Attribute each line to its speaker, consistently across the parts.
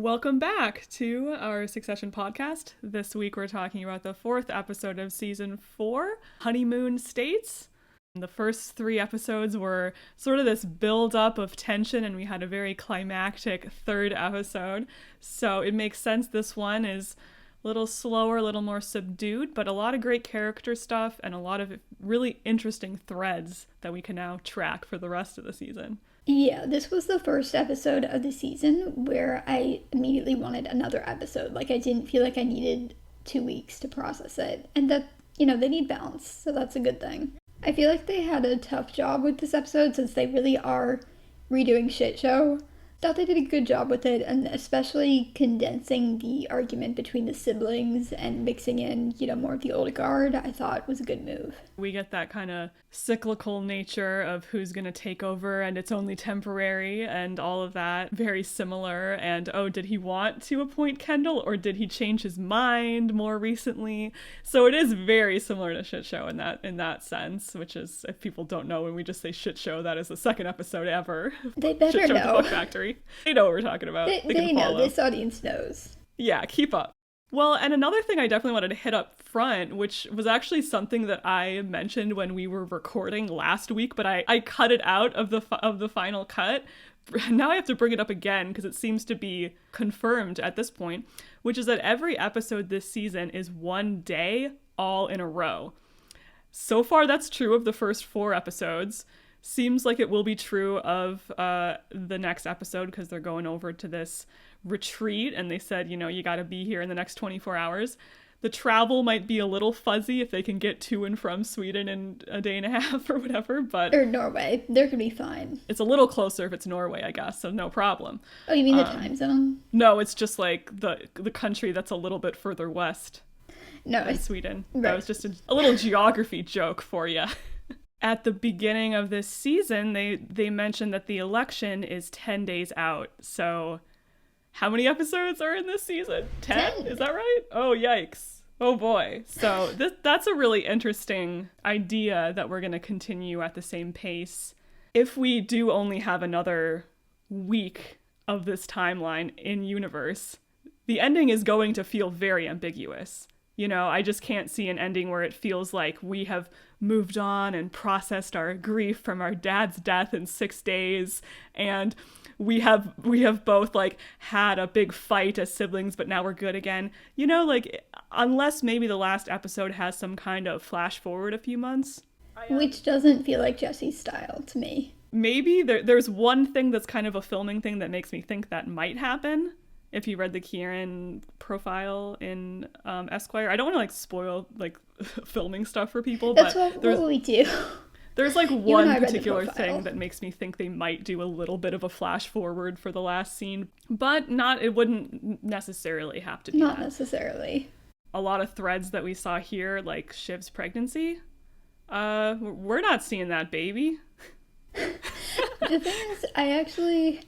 Speaker 1: Welcome back to our Succession podcast. This week we're talking about the 4th episode of season 4, Honeymoon States. The first 3 episodes were sort of this build-up of tension, and we had a very climactic 3rd episode. So it makes sense this one is a little slower, a little more subdued, but a lot of great character stuff and a lot of really interesting threads that we can now track for the rest of the season.
Speaker 2: Yeah, this was the first episode of the season where I immediately wanted another episode. Like, I didn't feel like I needed 2 weeks to process it. And that, they need balance, so that's a good thing. I feel like they had a tough job with this episode since they really are redoing shit show. Thought they did a good job with it, and especially condensing the argument between the siblings and mixing in, more of the old guard, I thought was a good move.
Speaker 1: We get that kind of cyclical nature of who's going to take over and it's only temporary and all of that. Very similar. And, did he want to appoint Kendall or did he change his mind more recently? So it is very similar to shit show in that sense, which is, if people don't know, when we just say shit show, that is the 2nd episode ever.
Speaker 2: They better
Speaker 1: shit show
Speaker 2: know.
Speaker 1: Fuck Factory. They know what we're talking about.
Speaker 2: They know. This audience knows.
Speaker 1: Yeah, keep up. Well, and another thing I definitely wanted to hit up front, which was actually something that I mentioned when we were recording last week, but I cut it out of the final cut. Now I have to bring it up again because it seems to be confirmed at this point, which is that every episode this season is one day all in a row. So far, that's true of the first 4 episodes. Seems like it will be true of the next episode because they're going over to this retreat and they said, you got to be here in the next 24 hours. The travel might be a little fuzzy if they can get to and from Sweden in a day and a half or whatever, but...
Speaker 2: Or Norway. They're going to be fine.
Speaker 1: It's a little closer if it's Norway, I guess, so no problem.
Speaker 2: Oh, you mean the time zone?
Speaker 1: No, it's just like the country that's a little bit further west than Sweden.
Speaker 2: Right.
Speaker 1: That was just a little geography joke for you. At the beginning of this season, they mentioned that the election is 10 days out. So how many episodes are in this season? 10? Is that right? Oh, yikes. Oh, boy. So that's a really interesting idea that we're going to continue at the same pace. If we do only have another week of this timeline in universe, the ending is going to feel very ambiguous. I just can't see an ending where it feels like we have moved on and processed our grief from our dad's death in 6 days, and we have both had a big fight as siblings, but now we're good again. Unless maybe the last episode has some kind of flash forward a few months.
Speaker 2: Which doesn't feel like Jesse's style to me.
Speaker 1: Maybe there's one thing that's kind of a filming thing that makes me think that might happen. If you read the Kieran profile in Esquire, I don't want to spoil filming stuff for people,
Speaker 2: that's
Speaker 1: but
Speaker 2: what we do.
Speaker 1: There's one particular thing that makes me think they might do a little bit of a flash forward for the last scene, but it wouldn't necessarily have to be
Speaker 2: Not
Speaker 1: that.
Speaker 2: necessarily.
Speaker 1: A lot of threads that we saw here, like Shiv's pregnancy, we're not seeing that baby.
Speaker 2: The thing is, I actually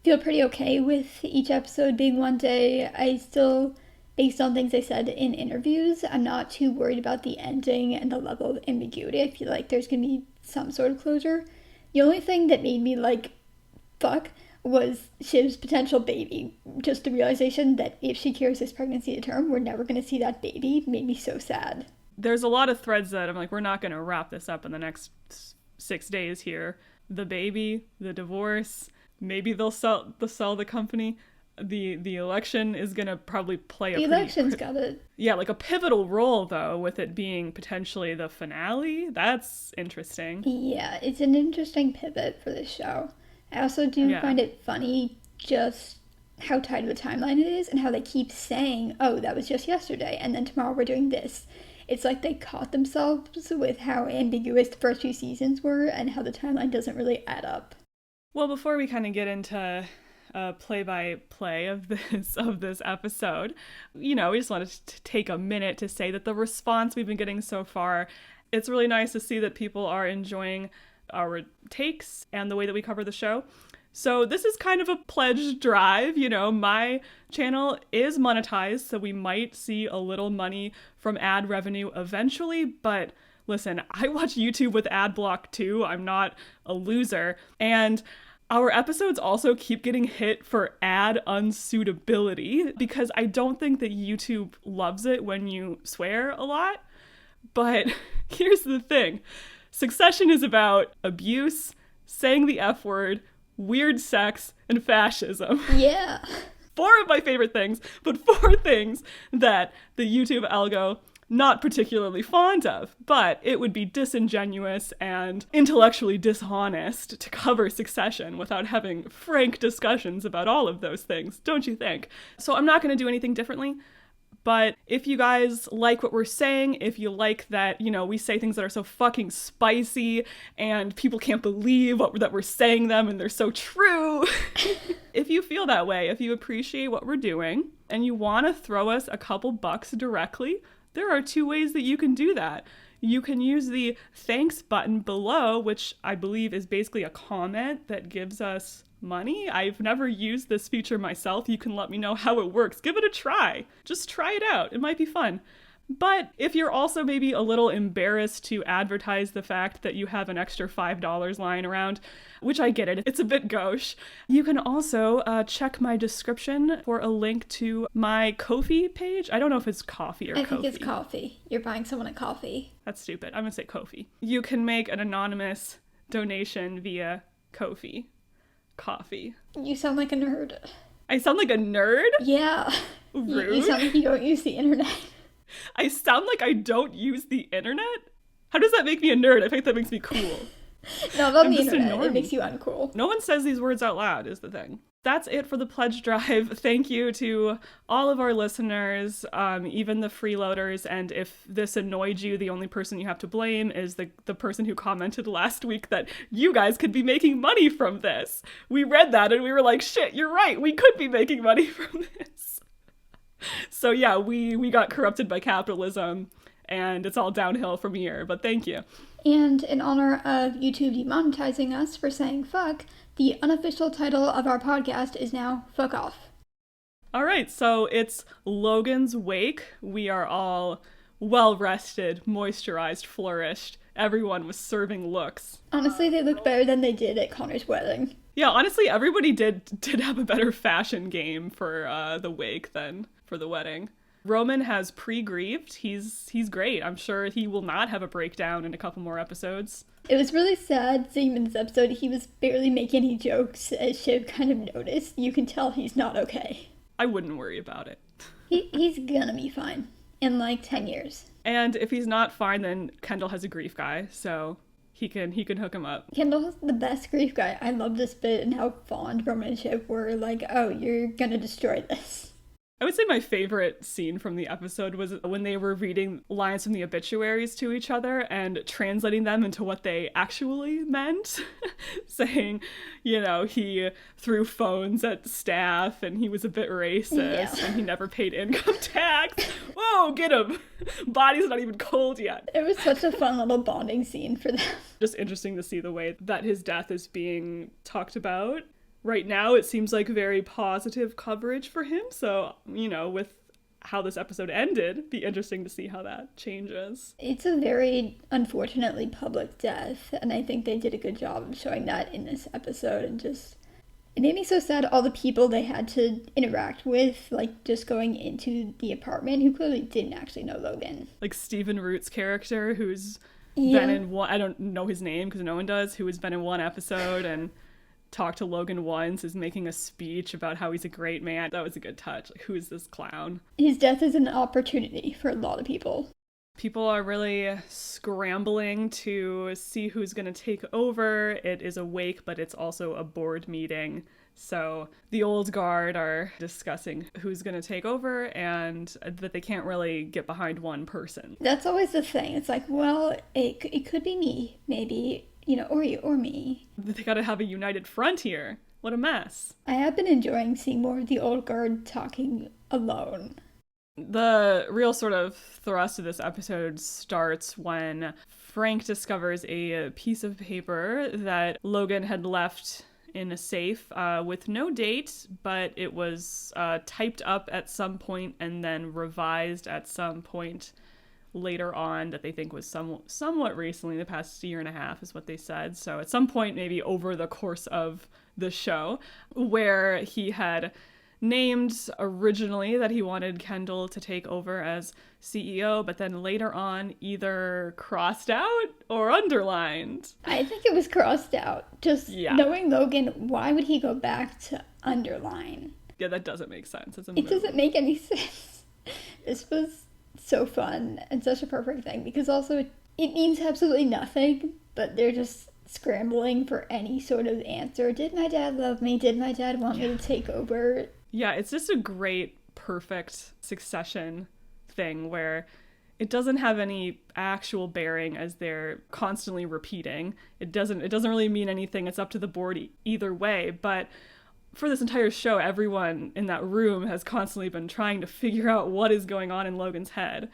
Speaker 2: feel pretty okay with each episode being one day. I still, based on things I said in interviews, I'm not too worried about the ending and the level of ambiguity. I feel like there's going to be some sort of closure. The only thing that made me fuck was Shiv's potential baby. Just the realization that if she carries this pregnancy to term, we're never going to see that baby made me so sad.
Speaker 1: There's a lot of threads that I'm like, we're not going to wrap this up in the next 6 days here. The baby, the divorce... Maybe they'll sell the company. The election is going to probably play
Speaker 2: the election's got it.
Speaker 1: Yeah, a pivotal role, though, with it being potentially the finale. That's interesting.
Speaker 2: Yeah, it's an interesting pivot for this show. I also do find it funny just how tight of a timeline it is and how they keep saying, oh, that was just yesterday, and then tomorrow we're doing this. It's like they caught themselves with how ambiguous the first few seasons were and how the timeline doesn't really add up.
Speaker 1: Well, before we kind of get into play-by-play of this episode, we just wanted to take a minute to say that the response we've been getting so far, it's really nice to see that people are enjoying our takes and the way that we cover the show. So this is kind of a pledge drive. My channel is monetized, so we might see a little money from ad revenue eventually, but listen, I watch YouTube with ad block too. I'm not a loser. And Our episodes also keep getting hit for ad unsuitability because I don't think that YouTube loves it when you swear a lot. But here's the thing. Succession is about abuse, saying the F word, weird sex, and fascism.
Speaker 2: Yeah.
Speaker 1: 4 of my favorite things, but 4 things that the YouTube algo not particularly fond of. But it would be disingenuous and intellectually dishonest to cover Succession without having frank discussions about all of those things, don't you think? So I'm not going to do anything differently. But if you guys like what we're saying, if you like that, you know, we say things that are so fucking spicy and people can't believe that we're saying them and they're so true. If you feel that way, if you appreciate what we're doing and you want to throw us a couple bucks directly, there are 2 ways that you can do that. You can use the thanks button below, which I believe is basically a comment that gives us money. I've never used this feature myself. You can let me know how it works. Give it a try. Just try it out. It might be fun. But if you're also maybe a little embarrassed to advertise the fact that you have an extra $5 lying around, which I get it, it's a bit gauche, you can also check my description for a link to my Ko-fi page. I don't know if it's coffee or Ko-fi.
Speaker 2: I think it's coffee. You're buying someone a coffee.
Speaker 1: That's stupid. I'm going to say Ko-fi. You can make an anonymous donation via Ko-fi. Coffee.
Speaker 2: You sound like a nerd.
Speaker 1: I sound like a nerd?
Speaker 2: Yeah.
Speaker 1: Rude.
Speaker 2: You sound like you don't use the internet.
Speaker 1: I sound like I don't use the internet? How does that make me a nerd? I think that makes me cool.
Speaker 2: No, not the internet. It makes you uncool.
Speaker 1: No one says these words out loud is the thing. That's it for the pledge drive. Thank you to all of our listeners, even the freeloaders. And if this annoyed you, the only person you have to blame is the person who commented last week that you guys could be making money from this. We read that and we were like, shit, you're right. We could be making money from this. So yeah, we got corrupted by capitalism and it's all downhill from here. But thank you.
Speaker 2: And in honor of YouTube demonetizing us for saying fuck, the unofficial title of our podcast is now Fuck Off.
Speaker 1: All right, so it's Logan's wake. We are all well-rested, moisturized, flourished. Everyone was serving looks.
Speaker 2: Honestly, they looked better than they did at Connor's wedding.
Speaker 1: Yeah, honestly, everybody did have a better fashion game for the wake than for the wedding. Roman has pre-grieved. He's great. I'm sure he will not have a breakdown in a couple more episodes.
Speaker 2: It was really sad seeing him in this episode. He was barely making any jokes, as Shiv kind of noticed. You can tell he's not okay.
Speaker 1: I wouldn't worry about it.
Speaker 2: He's gonna be fine in like 10 years.
Speaker 1: And if he's not fine, then Kendall has a grief guy, so he can hook him up.
Speaker 2: Kendall's the best grief guy. I love this bit and how fond Roman and Shiv were like, oh, you're gonna destroy this.
Speaker 1: I would say my favorite scene from the episode was when they were reading lines from the obituaries to each other and translating them into what they actually meant. Saying, you know, he threw phones at staff and he was a bit racist and he never paid income tax. Whoa, get him! Body's not even cold yet.
Speaker 2: It was such a fun little bonding scene for them.
Speaker 1: Just interesting to see the way that his death is being talked about. Right now, it seems like very positive coverage for him. So, you know, with how this episode ended, it'd be interesting to see how that changes.
Speaker 2: It's a very, unfortunately, public death. And I think they did a good job of showing that in this episode. And just, it made me so sad all the people they had to interact with, like, just going into the apartment, who clearly didn't actually know Logan.
Speaker 1: Like Stephen Root's character, who's been in one, I don't know his name because no one does, who has been in one episode and talked to Logan once, is making a speech about how he's a great man. That was a good touch. Like, who is this clown?
Speaker 2: His death is an opportunity for a lot of people.
Speaker 1: People are really scrambling to see who's going to take over. It is a wake, but it's also a board meeting. So the old guard are discussing who's going to take over and that they can't really get behind one person.
Speaker 2: That's always the thing. It's like, well, it could be me, maybe. You know, or you, or me.
Speaker 1: They gotta have a united front here. What a mess.
Speaker 2: I have been enjoying seeing more of the old guard talking alone.
Speaker 1: The real sort of thrust of this episode starts when Frank discovers a piece of paper that Logan had left in a safe with no date, but it was typed up at some point and then revised at some point later on that they think was somewhat recently, the past year and a half is what they said. So at some point, maybe over the course of the show, where he had named originally that he wanted Kendall to take over as CEO, but then later on either crossed out or underlined.
Speaker 2: I think it was crossed out. Just knowing Logan, why would he go back to underline?
Speaker 1: Yeah, that doesn't make sense.
Speaker 2: It doesn't make any sense. This was so fun and such a perfect thing, because also it means absolutely nothing, but they're just scrambling for any sort of answer. Did my dad love me? Did my dad want me to take over?
Speaker 1: Yeah, it's just a great, perfect succession thing where it doesn't have any actual bearing as they're constantly repeating. It doesn't really mean anything. It's up to the board either way. But for this entire show, everyone in that room has constantly been trying to figure out what is going on in Logan's head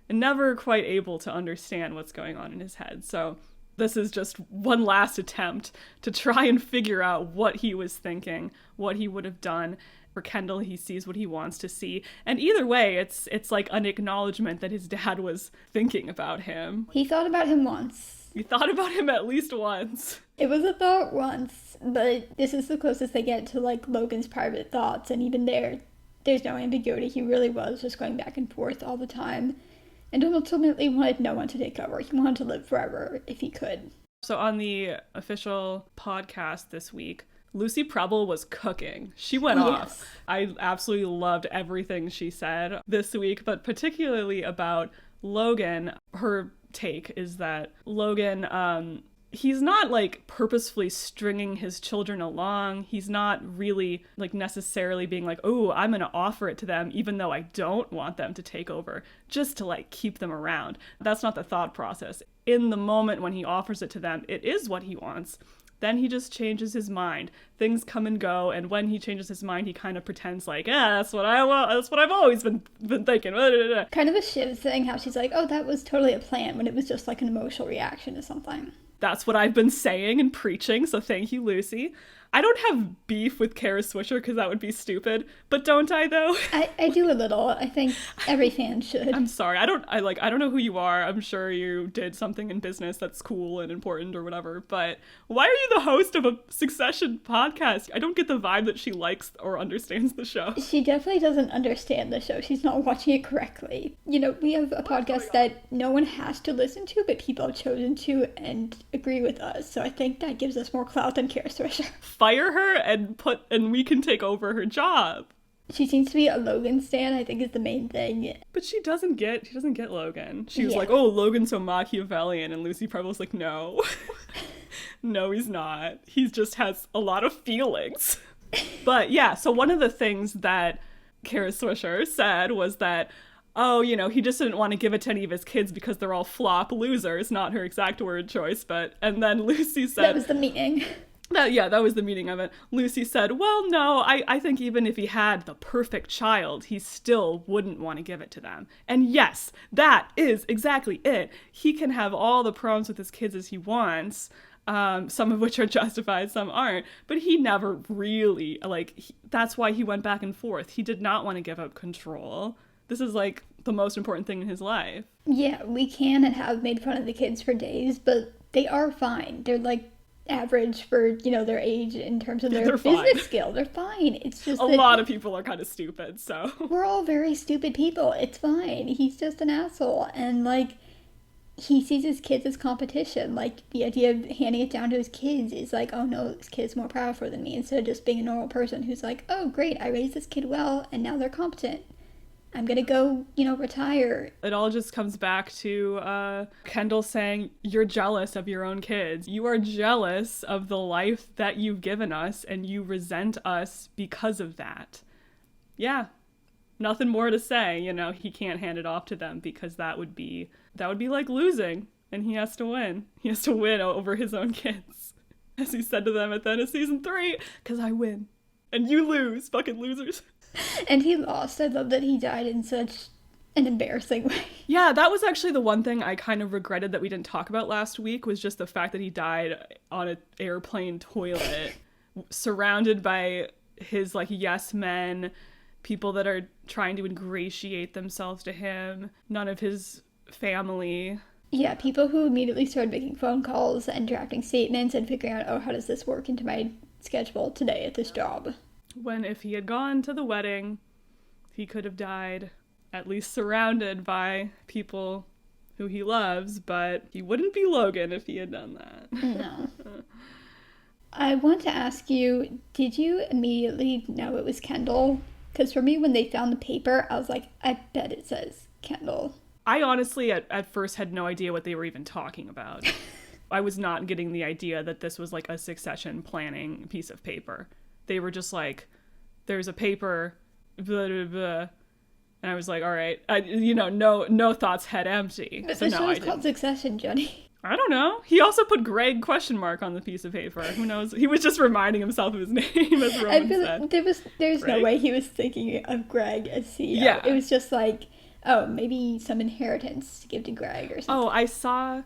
Speaker 1: and never quite able to understand what's going on in his head. So this is just one last attempt to try and figure out what he was thinking, what he would have done. For Kendall, he sees what he wants to see. And either way, it's like an acknowledgement that his dad was thinking about him.
Speaker 2: He thought about him once.
Speaker 1: He thought about him at least once.
Speaker 2: It was a thought once, but this is the closest they get to, like, Logan's private thoughts. And even there's no ambiguity. He really was just going back and forth all the time. And ultimately wanted no one to take over. He wanted to live forever if he could.
Speaker 1: So on the official podcast this week, Lucy Preble was cooking. She went off. I absolutely loved everything she said this week, but particularly about Logan. Her take is that Logan, he's not like purposefully stringing his children along. He's not really like necessarily being like, oh, I'm going to offer it to them even though I don't want them to take over, just to like keep them around. That's not the thought process. In the moment when he offers it to them, it is what he wants. Then he just changes his mind. Things come and go, and when he changes his mind, he kind of pretends like, that's what I want. That's what I've always been thinking.
Speaker 2: Kind of a Shiv thing, how she's like, oh, that was totally a plan, when it was just like an emotional reaction to something.
Speaker 1: That's what I've been saying and preaching, so thank you, Lucy. I don't have beef with Kara Swisher because that would be stupid, but don't I though?
Speaker 2: I do a little. I think every fan should.
Speaker 1: I'm sorry. I don't know who you are. I'm sure you did something in business that's cool and important or whatever, but why are you the host of a Succession podcast? I don't get the vibe that she likes or understands the show.
Speaker 2: She definitely doesn't understand the show. She's not watching it correctly. You know, we have a podcast that no one has to listen to, but people have chosen to and agree with us. So I think that gives us more clout than Kara Swisher.
Speaker 1: Fire her and we can take over her job.
Speaker 2: She seems to be a Logan stan, I think, is the main thing.
Speaker 1: But she doesn't get Logan. She was like, oh, Logan's so Machiavellian, and Lucy Preble's like, no. No, he's not. He just has a lot of feelings. But yeah, so one of the things that Kara Swisher said was that, oh, you know, he just didn't want to give it to any of his kids because they're all flop losers, not her exact word choice, and then Lucy said...
Speaker 2: That was the meaning.
Speaker 1: That was the meaning of it. Lucy said, well, no, I think even if he had the perfect child, he still wouldn't want to give it to them. And yes, that is exactly it. He can have all the problems with his kids as he wants, some of which are justified, some aren't. But he never really, that's why he went back and forth. He did not want to give up control. This is, like, the most important thing in his life.
Speaker 2: Yeah, we can and have made fun of the kids for days, but they are fine. They're, like, average for, you know, their age in terms of their business skill. They're fine. It's just
Speaker 1: a lot of people are kind of stupid, so
Speaker 2: we're all very stupid people. It's fine. He's just an asshole, and like he sees his kids as competition. Like the idea of handing it down to his kids is like, oh no, this kid's more powerful than me, instead of just being a normal person who's like, oh great, I raised this kid well and now they're competent. I'm gonna go, you know, retire.
Speaker 1: It all just comes back to Kendall saying, you're jealous of your own kids. You are jealous of the life that you've given us, and you resent us because of that. Yeah, nothing more to say. You know, he can't hand it off to them because that would be like losing, and he has to win. He has to win over his own kids. As he said to them at the end of season 3, because I win, and you lose, fucking losers.
Speaker 2: And he lost. I love that he died in such an embarrassing way.
Speaker 1: Yeah, that was actually the one thing I kind of regretted that we didn't talk about last week, was just the fact that he died on an airplane toilet, surrounded by his, like, yes men, people that are trying to ingratiate themselves to him, none of his family.
Speaker 2: Yeah, people who immediately started making phone calls and drafting statements and figuring out, oh, how does this work into my schedule today at this job.
Speaker 1: When if he had gone to the wedding, he could have died at least surrounded by people who he loves, but he wouldn't be Logan if he had done that.
Speaker 2: No. I want to ask you, did you immediately know it was Kendall? Because for me, when they found the paper, I was like, I bet it says Kendall.
Speaker 1: I honestly, at first, had no idea what they were even talking about. I was not getting the idea that this was like a succession planning piece of paper. They were just like, there's a paper, blah, blah, blah. And I was like, all right, no thoughts, head empty.
Speaker 2: But
Speaker 1: so
Speaker 2: the
Speaker 1: no,
Speaker 2: show's called Succession, Jenny.
Speaker 1: I don't know. He also put Greg ? On the piece of paper. Who knows? He was just reminding himself of his name, as Roman said.
Speaker 2: There's
Speaker 1: Greg?
Speaker 2: no way he was thinking of Greg as CEO.
Speaker 1: Yeah.
Speaker 2: It was just like, oh, maybe some inheritance to give to Greg or something.
Speaker 1: Oh, I saw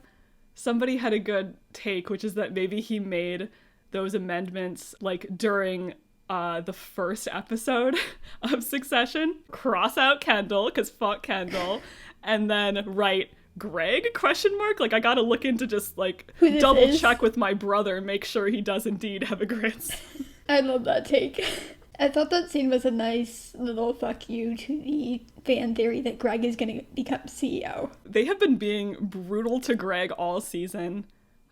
Speaker 1: somebody had a good take, which is that maybe he made those amendments like during the first episode of Succession. Cross out Kendall, because fuck Kendall, and then write Greg ? Like, I gotta look into just like double check with my brother, make sure he does indeed have a grandson.
Speaker 2: I love that take. I thought that scene was a nice little fuck you to the fan theory that Greg is gonna become CEO.
Speaker 1: They have been being brutal to Greg all season.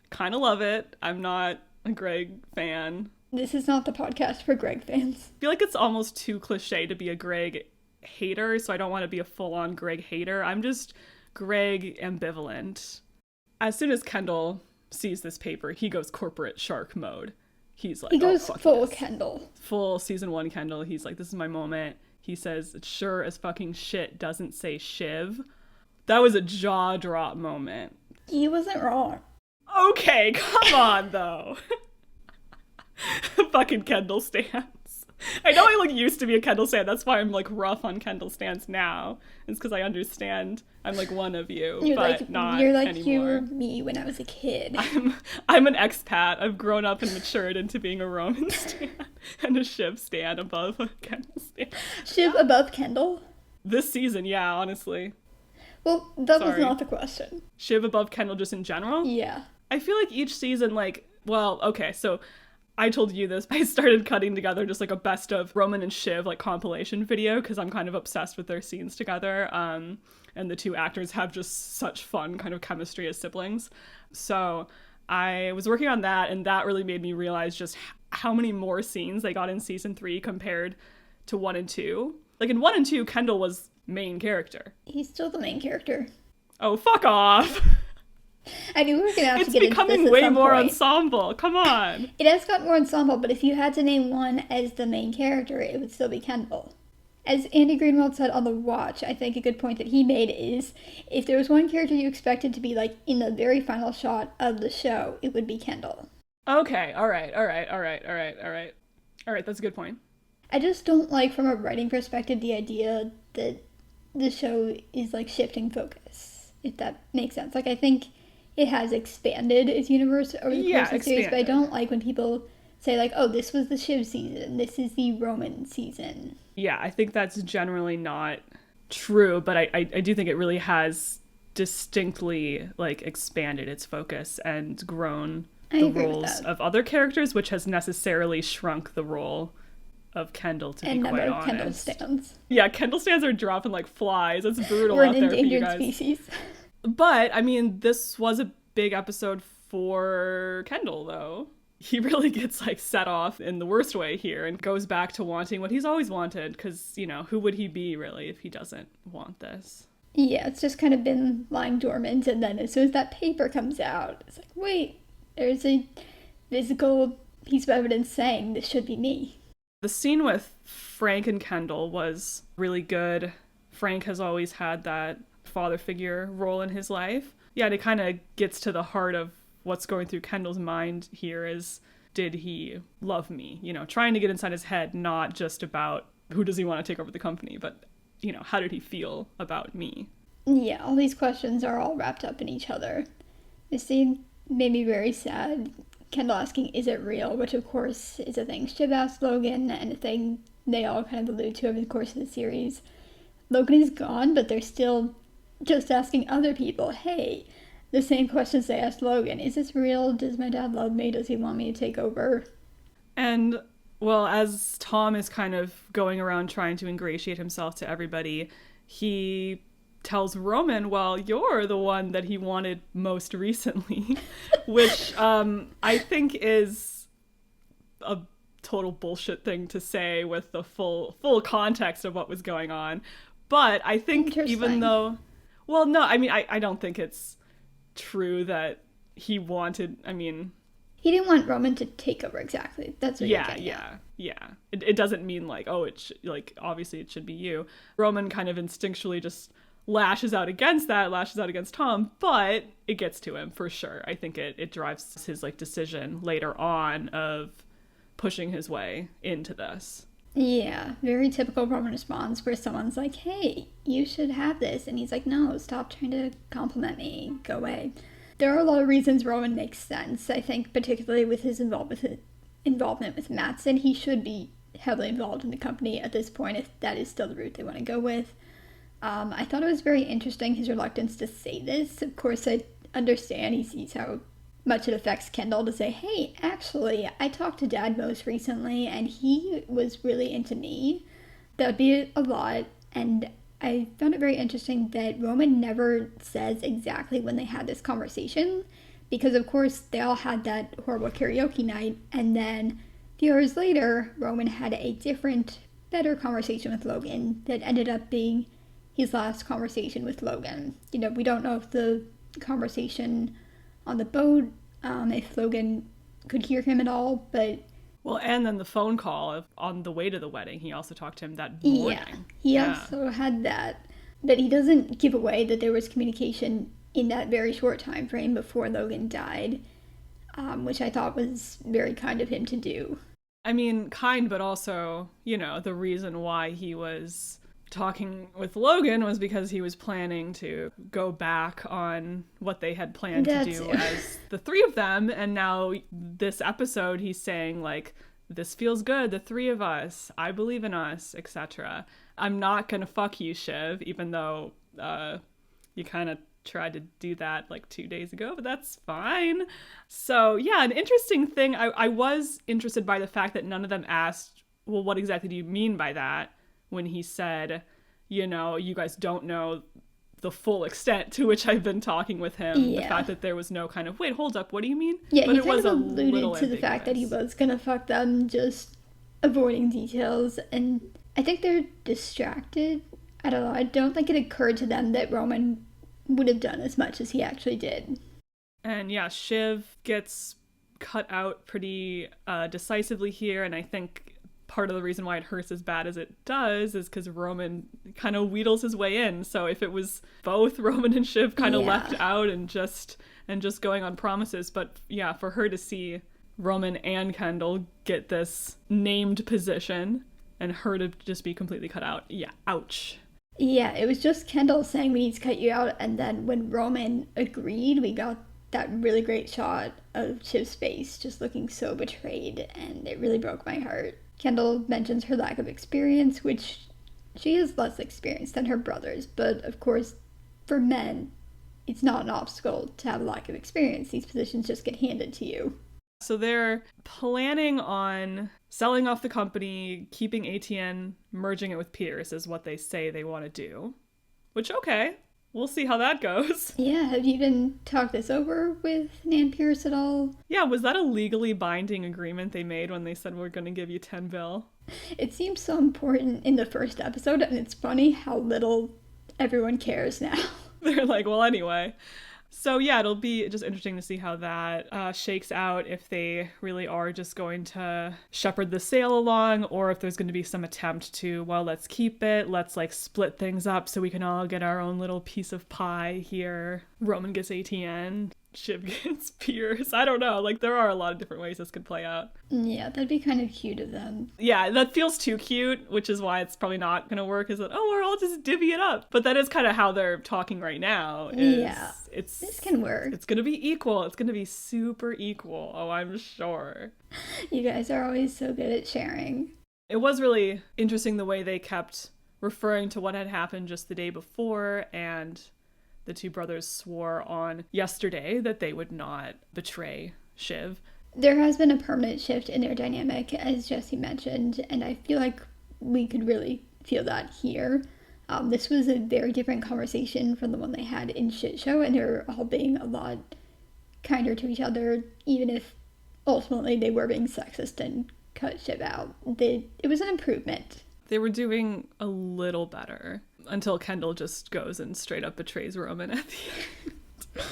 Speaker 1: Kind of love it. I'm not a Greg fan.
Speaker 2: This is not the podcast for Greg fans.
Speaker 1: I feel like it's almost too cliche to be a Greg hater, so I don't want to be a full-on Greg hater. I'm just Greg ambivalent. As soon as Kendall sees this paper, he goes corporate shark mode. He's like,
Speaker 2: he goes
Speaker 1: fuck
Speaker 2: full
Speaker 1: this.
Speaker 2: Kendall.
Speaker 1: Full season 1 Kendall. He's like, this is my moment. He says, it sure as fucking shit doesn't say Shiv. That was a jaw drop moment.
Speaker 2: He wasn't wrong.
Speaker 1: Okay, come on, though. Fucking Kendall stans. I know I used to be a Kendall stan. That's why I'm rough on Kendall stans now. It's because I understand I'm one of you, but not
Speaker 2: you're like
Speaker 1: anymore.
Speaker 2: You were me when I was a kid.
Speaker 1: I'm an expat. I've grown up and matured into being a Roman stan and a Shiv stan above a Kendall stan.
Speaker 2: Shiv above Kendall?
Speaker 1: This season, yeah, honestly.
Speaker 2: Well, that was not the question.
Speaker 1: Shiv above Kendall just in general?
Speaker 2: Yeah.
Speaker 1: I feel like each season, okay, so I told you this. I started cutting together just a best of Roman and Shiv compilation video because I'm kind of obsessed with their scenes together. And the two actors have just such fun kind of chemistry as siblings. So I was working on that, and that really made me realize just how many more scenes they got in season 3 compared to 1 and 2. In 1 and 2, Kendall was main character.
Speaker 2: He's still the main character.
Speaker 1: Oh, fuck off.
Speaker 2: I knew we were going to have to get into this at some point.
Speaker 1: It's becoming way more ensemble. Come on.
Speaker 2: It has got more ensemble, but if you had to name one as the main character, it would still be Kendall. As Andy Greenwald said on The Watch, I think a good point that he made is, if there was one character you expected to be, in the very final shot of the show, it would be Kendall.
Speaker 1: Okay, all right, that's a good point.
Speaker 2: I just don't like, from a writing perspective, the idea that the show is, shifting focus, if that makes sense. I think it has expanded its universe over the course of the series, but I don't like when people say, oh, this was the Shiv season, this is the Roman season.
Speaker 1: Yeah, I think that's generally not true, but I do think it really has distinctly, expanded its focus and grown the roles of other characters, which has necessarily shrunk the role of Kendall, to be quite honest.
Speaker 2: Kendall stands.
Speaker 1: Yeah, Kendall stands are dropping like flies. It's brutal
Speaker 2: We're
Speaker 1: out
Speaker 2: an
Speaker 1: there for you
Speaker 2: endangered
Speaker 1: guys.
Speaker 2: species.
Speaker 1: But, I mean, this was a big episode for Kendall, though. He really gets, set off in the worst way here and goes back to wanting what he's always wanted, because, who would he be, really, if he doesn't want this?
Speaker 2: Yeah, it's just kind of been lying dormant, and then as soon as that paper comes out, it's like, wait, there's a physical piece of evidence saying this should be me.
Speaker 1: The scene with Frank and Kendall was really good. Frank has always had that father figure role in his life. Yeah, and it kind of gets to the heart of what's going through Kendall's mind here is, did he love me? Trying to get inside his head, not just about who does he want to take over the company, but, how did he feel about me?
Speaker 2: Yeah, all these questions are all wrapped up in each other. This scene made me very sad. Kendall asking, is it real? Which, of course, is a thing Shiv asked Logan, and a thing they all kind of allude to over the course of the series. Logan is gone, but they're still just asking other people, hey, the same questions they asked Logan. Is this real? Does my dad love me? Does he want me to take over?
Speaker 1: And, well, as Tom is kind of going around trying to ingratiate himself to everybody, he tells Roman, well, you're the one that he wanted most recently, which I think is a total bullshit thing to say with the full context of what was going on. But I think even though, well, no, I mean, I don't think it's true that he wanted, I mean...
Speaker 2: He didn't want Roman to take over exactly. That's what you're getting at. Yeah.
Speaker 1: It doesn't mean like, oh, like, obviously it should be you. Roman kind of instinctually just lashes out against Tom, but it gets to him for sure. I think it drives his like decision later on of pushing his way into this.
Speaker 2: Yeah, very typical Roman response where someone's like, hey, you should have this. And he's like, no, stop trying to compliment me. Go away. There are a lot of reasons Roman makes sense. I think particularly with his involvement with Matsson, he should be heavily involved in the company at this point if that is still the route they want to go with. I thought it was very interesting, his reluctance to say this. Of course, I understand he sees how much it affects Kendall to say, hey, actually, I talked to Dad most recently, and he was really into me. That would be a lot, and I found it very interesting that Roman never says exactly when they had this conversation, because of course they all had that horrible karaoke night, and then a few hours later, Roman had a different, better conversation with Logan that ended up being his last conversation with Logan. You know, we don't know if the conversation on the boat, if Logan could hear him at all, but...
Speaker 1: Well, and then the phone call on the way to the wedding, he also talked to him that morning.
Speaker 2: He also had that. But he doesn't give away that there was communication in that very short time frame before Logan died, which I thought was very kind of him to do.
Speaker 1: I mean, kind, but also, you know, the reason why he was talking with Logan was because he was planning to go back on what they had planned to do as the three of them, and now this episode he's saying like, this feels good, the three of us, I believe in us, etc. I'm not gonna fuck you, Shiv, even though you kind of tried to do that like 2 days ago, but that's fine. So yeah, an interesting thing, I was interested by the fact that none of them asked, well, what exactly do you mean by that? When he said, you know, you guys don't know the full extent to which I've been talking with him. Yeah. The fact that there was no kind of, wait, hold up, what do you mean?
Speaker 2: Yeah, but he kind of alluded to the fact that he was going to fuck them, just avoiding details. And I think they're distracted. I don't know. I don't think it occurred to them that Roman would have done as much as he actually did.
Speaker 1: And yeah, Shiv gets cut out pretty decisively here, and I think part of the reason why it hurts as bad as it does is because Roman kind of wheedles his way in. So if it was both Roman and Shiv kind of left out and just going on promises, but yeah, for her to see Roman and Kendall get this named position and her to just be completely cut out, yeah, ouch.
Speaker 2: Yeah, it was just Kendall saying we need to cut you out, and then when Roman agreed, we got that really great shot of Shiv's face just looking so betrayed, and it really broke my heart. Kendall mentions her lack of experience, which she is less experienced than her brothers, but of course, for men, it's not an obstacle to have a lack of experience. These positions just get handed to you.
Speaker 1: So they're planning on selling off the company, keeping ATN, merging it with Pierce is what they say they want to do. Which, okay, we'll see how that goes.
Speaker 2: Yeah, have you even talked this over with Nan Pierce at all?
Speaker 1: Yeah, was that a legally binding agreement they made when they said we're going to give you 10 bill?
Speaker 2: It seems so important in the first episode, and it's funny how little everyone cares now.
Speaker 1: They're like, well, anyway. So yeah, it'll be just interesting to see how that shakes out, if they really are just going to shepherd the sale along, or if there's going to be some attempt to, well, let's keep it, let's like split things up so we can all get our own little piece of pie here. Roman gets ATN, Shiv gets Pierce. I don't know, like there are a lot of different ways this could play out.
Speaker 2: Yeah, that'd be kind of cute of them.
Speaker 1: Yeah, that feels too cute, which is why it's probably not going to work, is that, oh, we're all just divvy it up. But that is kind of how they're talking right now.
Speaker 2: Yeah, this can work.
Speaker 1: It's going to be equal. It's going to be super equal. Oh, I'm sure.
Speaker 2: You guys are always so good at sharing.
Speaker 1: It was really interesting the way they kept referring to what had happened just the day before, and the two brothers swore on yesterday that they would not betray Shiv.
Speaker 2: There has been a permanent shift in their dynamic, as Jesse mentioned, and I feel like we could really feel that here. This was a very different conversation from the one they had in Shit Show, and they're all being a lot kinder to each other, even if ultimately they were being sexist and cut Shiv out. It was an improvement.
Speaker 1: They were doing a little better until Kendall just goes and straight up betrays Roman at the end.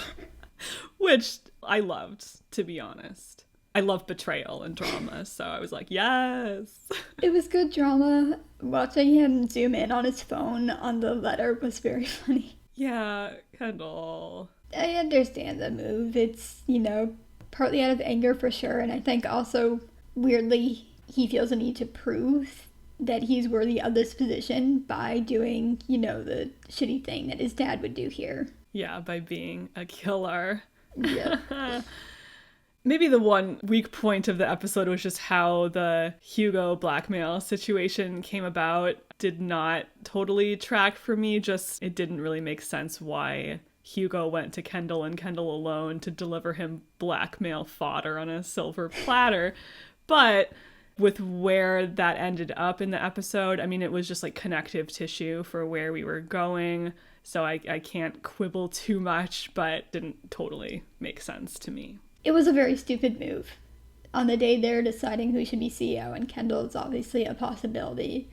Speaker 1: Which I loved, to be honest. I love betrayal and drama, so I was like, yes!
Speaker 2: It was good drama. Watching him zoom in on his phone on the letter was very funny.
Speaker 1: Yeah, Kendall.
Speaker 2: I understand the move. It's, partly out of anger for sure, and I think also, weirdly, he feels a need to prove that he's worthy of this position by doing, the shitty thing that his dad would do here.
Speaker 1: Yeah, by being a killer.
Speaker 2: Yeah.
Speaker 1: Maybe the one weak point of the episode was just how the Hugo blackmail situation came about. Did not totally track for me. Just, it didn't really make sense why Hugo went to Kendall and Kendall alone to deliver him blackmail fodder on a silver platter. But with where that ended up in the episode, I mean, it was just like connective tissue for where we were going. So I can't quibble too much, but didn't totally make sense to me.
Speaker 2: It was a very stupid move. On the day they're deciding who should be CEO, and Kendall is obviously a possibility.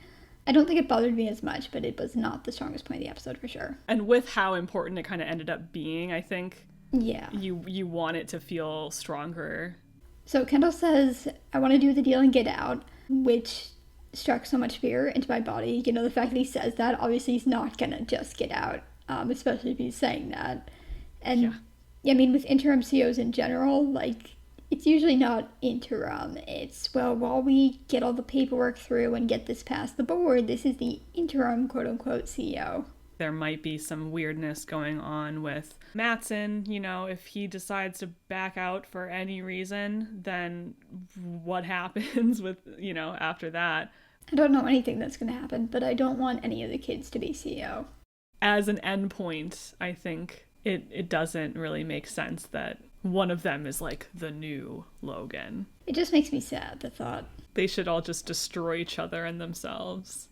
Speaker 2: I don't think it bothered me as much, but it was not the strongest point of the episode for sure.
Speaker 1: And with how important it kind of ended up being, I think
Speaker 2: yeah,
Speaker 1: you want it to feel stronger.
Speaker 2: So Kendall says, I want to do the deal and get out, which struck so much fear into my body. The fact that he says that, obviously he's not going to just get out, especially if he's saying that. And
Speaker 1: yeah.
Speaker 2: I mean, with interim CEOs in general, it's usually not interim. It's, well, while we get all the paperwork through and get this past the board, this is the interim, quote-unquote, CEO.
Speaker 1: There might be some weirdness going on with Matsson. If he decides to back out for any reason, then what happens with, after that?
Speaker 2: I don't know anything that's going to happen, but I don't want any of the kids to be CEO.
Speaker 1: As an endpoint, I think it doesn't really make sense that one of them is like the new Logan.
Speaker 2: It just makes me sad, the thought.
Speaker 1: They should all just destroy each other and themselves.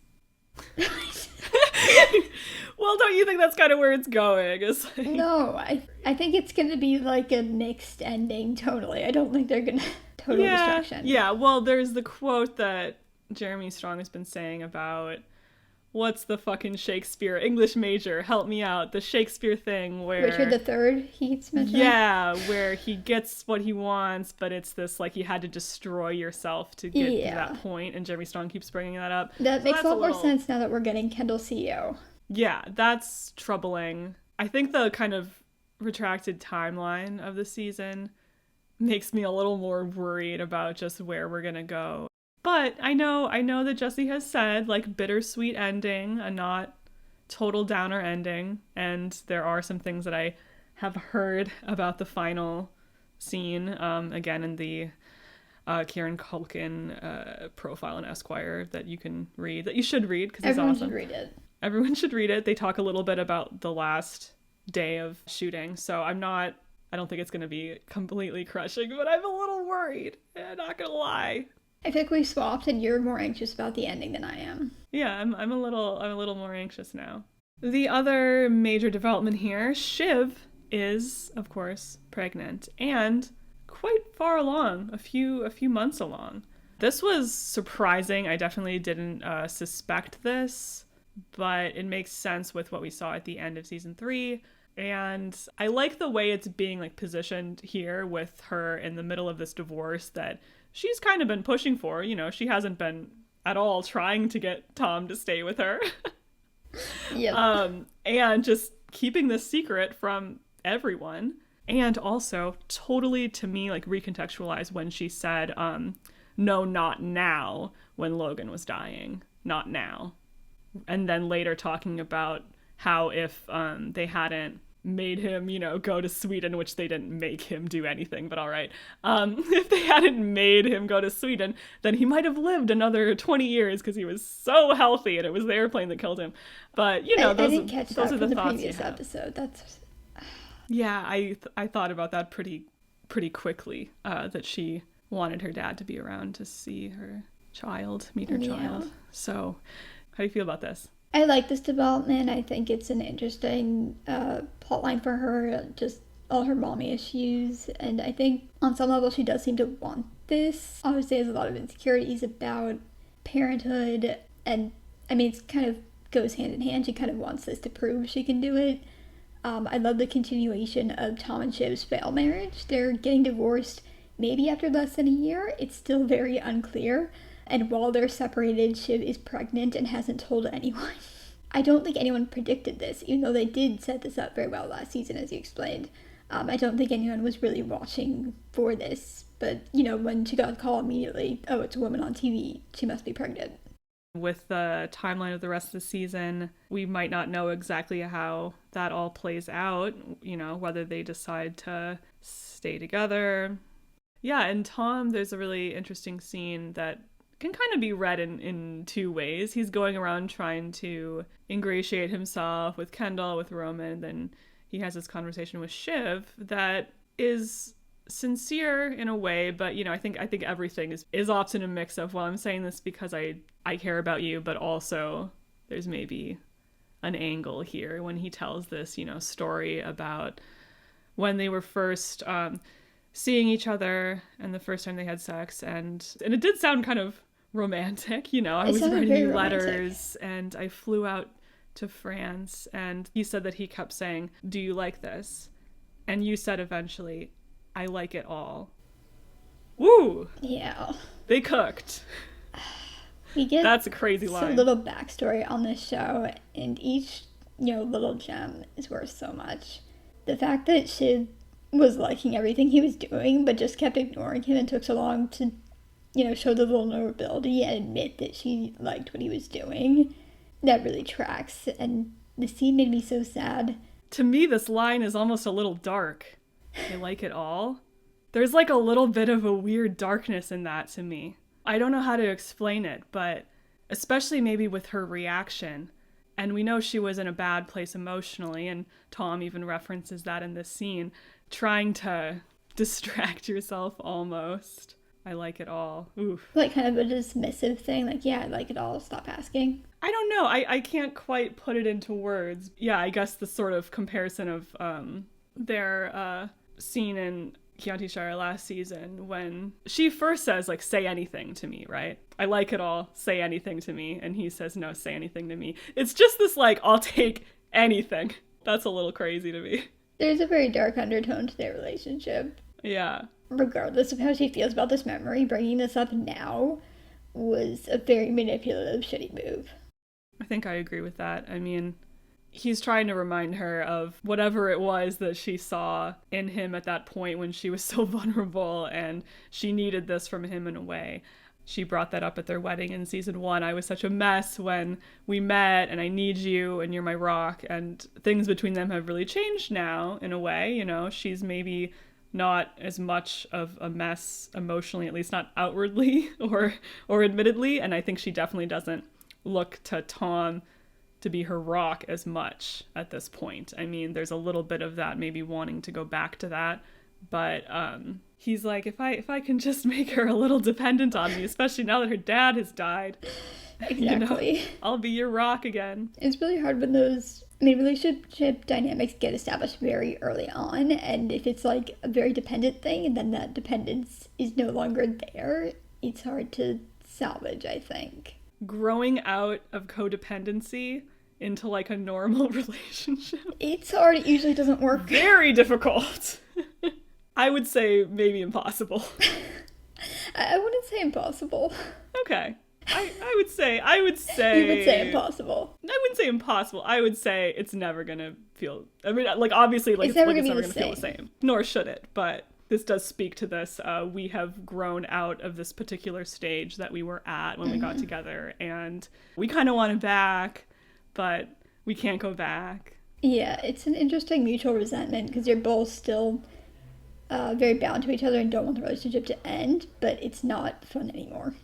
Speaker 1: Well, don't you think that's kind of where it's going?
Speaker 2: No, I think it's going to be like a mixed ending, totally. I don't think they're going to total destruction.
Speaker 1: Yeah, well, there's the quote that Jeremy Strong has been saying about what's the fucking Shakespeare English major, help me out, the Shakespeare thing where
Speaker 2: Richard III, he keeps mentioning.
Speaker 1: Yeah, where he gets what he wants, but it's this like you had to destroy yourself to get to that point, and Jeremy Strong keeps bringing that up.
Speaker 2: That makes a lot more sense now that we're getting Kendall CEO.
Speaker 1: Yeah, that's troubling. I think the kind of retracted timeline of the season makes me a little more worried about just where we're gonna go. But I know that Jesse has said, bittersweet ending, a not total downer ending. And there are some things that I have heard about the final scene, again, in the Kieran Culkin profile in Esquire that you can read, that you should read, because it's awesome.
Speaker 2: Everyone should read it.
Speaker 1: Everyone should read it. They talk a little bit about the last day of shooting. So I don't think it's going to be completely crushing, but I'm a little worried. I'm not going to lie.
Speaker 2: I think we swapped, and you're more anxious about the ending than I am.
Speaker 1: Yeah, I'm a little more anxious now. The other major development here, Shiv is, of course, pregnant and quite far along, a few months along. This was surprising. I definitely didn't suspect this, but it makes sense with what we saw at the end of season 3. And I like the way it's being positioned here with her in the middle of this divorce that she's kind of been pushing for. She hasn't been at all trying to get Tom to stay with her.
Speaker 2: Yeah.
Speaker 1: And just keeping this secret from everyone. And also totally, to me, recontextualize when she said, no, not now, when Logan was dying. Not now. And then later talking about how if they hadn't made him, go to Sweden, which they didn't make him do anything, but all right. If they hadn't made him go to Sweden, then he might have lived another 20 years because he was so healthy and it was the airplane that killed him. But,
Speaker 2: I didn't catch
Speaker 1: those
Speaker 2: that
Speaker 1: are the
Speaker 2: from the
Speaker 1: thoughts
Speaker 2: previous episode. That's...
Speaker 1: Yeah, I thought about that pretty pretty quickly that she wanted her dad to be around to see her child, meet her child. So how do you feel about this?
Speaker 2: I like this development. I think it's an interesting plotline for her, just all her mommy issues. And I think on some level she does seem to want this. Obviously has a lot of insecurities about parenthood. And I mean, it kind of goes hand in hand. She kind of wants this to prove she can do it. I love the continuation of Tom and Shiv's failed marriage. They're getting divorced maybe after less than a year. It's still very unclear. And while they're separated, Shiv is pregnant and hasn't told anyone. I don't think anyone predicted this, even though they did set this up very well last season, as you explained. I don't think anyone was really watching for this. But, when she got the call immediately, oh, it's a woman on TV, she must be pregnant.
Speaker 1: With the timeline of the rest of the season, we might not know exactly how that all plays out, whether they decide to stay together. Yeah, and Tom, there's a really interesting scene that can kind of be read in two ways. He's going around trying to ingratiate himself with Kendall, with Roman, then he has this conversation with Shiv that is sincere in a way, but I think everything is often a mix of, well, I'm saying this because I care about you, but also there's maybe an angle here when he tells this story about when they were first seeing each other and the first time they had sex, and it did sound kind of romantic. I was writing you letters and I flew out to France, and he said that he kept saying, do you like this? And you said eventually, I like it all. Woo!
Speaker 2: Yeah.
Speaker 1: They cooked.
Speaker 2: We get
Speaker 1: That's a crazy line.
Speaker 2: So little backstory on this show, and each, little gem is worth so much. The fact that Shiv was liking everything he was doing, but just kept ignoring him and took so long to, show the vulnerability and admit that she liked what he was doing, that really tracks. And the scene made me so sad.
Speaker 1: To me, this line is almost a little dark. I like it all. There's like a little bit of a weird darkness in that to me. I don't know how to explain it, but especially maybe with her reaction. And we know she was in a bad place emotionally, and Tom even references that in this scene. Trying to distract yourself almost. I like it all. Oof.
Speaker 2: Like kind of a dismissive thing, like, yeah, I like it all, stop asking.
Speaker 1: I don't know. I can't quite put it into words. Yeah, I guess the sort of comparison of their scene in Chianti Shire last season when she first says, like, say anything to me, right? I like it all, say anything to me. And he says, no, say anything to me. It's just this, like, I'll take anything. That's a little crazy to me.
Speaker 2: There's a very dark undertone to their relationship.
Speaker 1: Yeah.
Speaker 2: Regardless of how she feels about this memory, bringing this up now was a very manipulative, shitty move.
Speaker 1: I think I agree with that. I mean, he's trying to remind her of whatever it was that she saw in him at that point when she was so vulnerable and she needed this from him in a way. She brought that up at their wedding in season 1. I was such a mess when we met, and I need you, and you're my rock. And things between them have really changed now, in a way. She's maybe not as much of a mess emotionally, at least not outwardly or admittedly. And I think she definitely doesn't look to Tom to be her rock as much at this point. I mean, there's a little bit of that, maybe wanting to go back to that. But he's like, if I can just make her a little dependent on me, especially now that her dad has died,
Speaker 2: Exactly.
Speaker 1: I'll be your rock again.
Speaker 2: It's really hard when those relationship dynamics get established very early on, and if it's like a very dependent thing and then that dependence is no longer there, it's hard to salvage, I think.
Speaker 1: Growing out of codependency into like a normal relationship.
Speaker 2: It's hard, it usually doesn't work.
Speaker 1: Very difficult. I would say maybe impossible.
Speaker 2: I wouldn't say impossible.
Speaker 1: Okay. I would say
Speaker 2: You would say impossible.
Speaker 1: I wouldn't say impossible. I would say it's never gonna feel, I mean, like, obviously, like, it's never gonna feel the same. Nor should it, but this does speak to this. We have grown out of this particular stage that we were at when we got together, and we kind of want it back, but we can't go back.
Speaker 2: Yeah, it's an interesting mutual resentment because you're both still very bound to each other and don't want the relationship to end, but it's not fun anymore.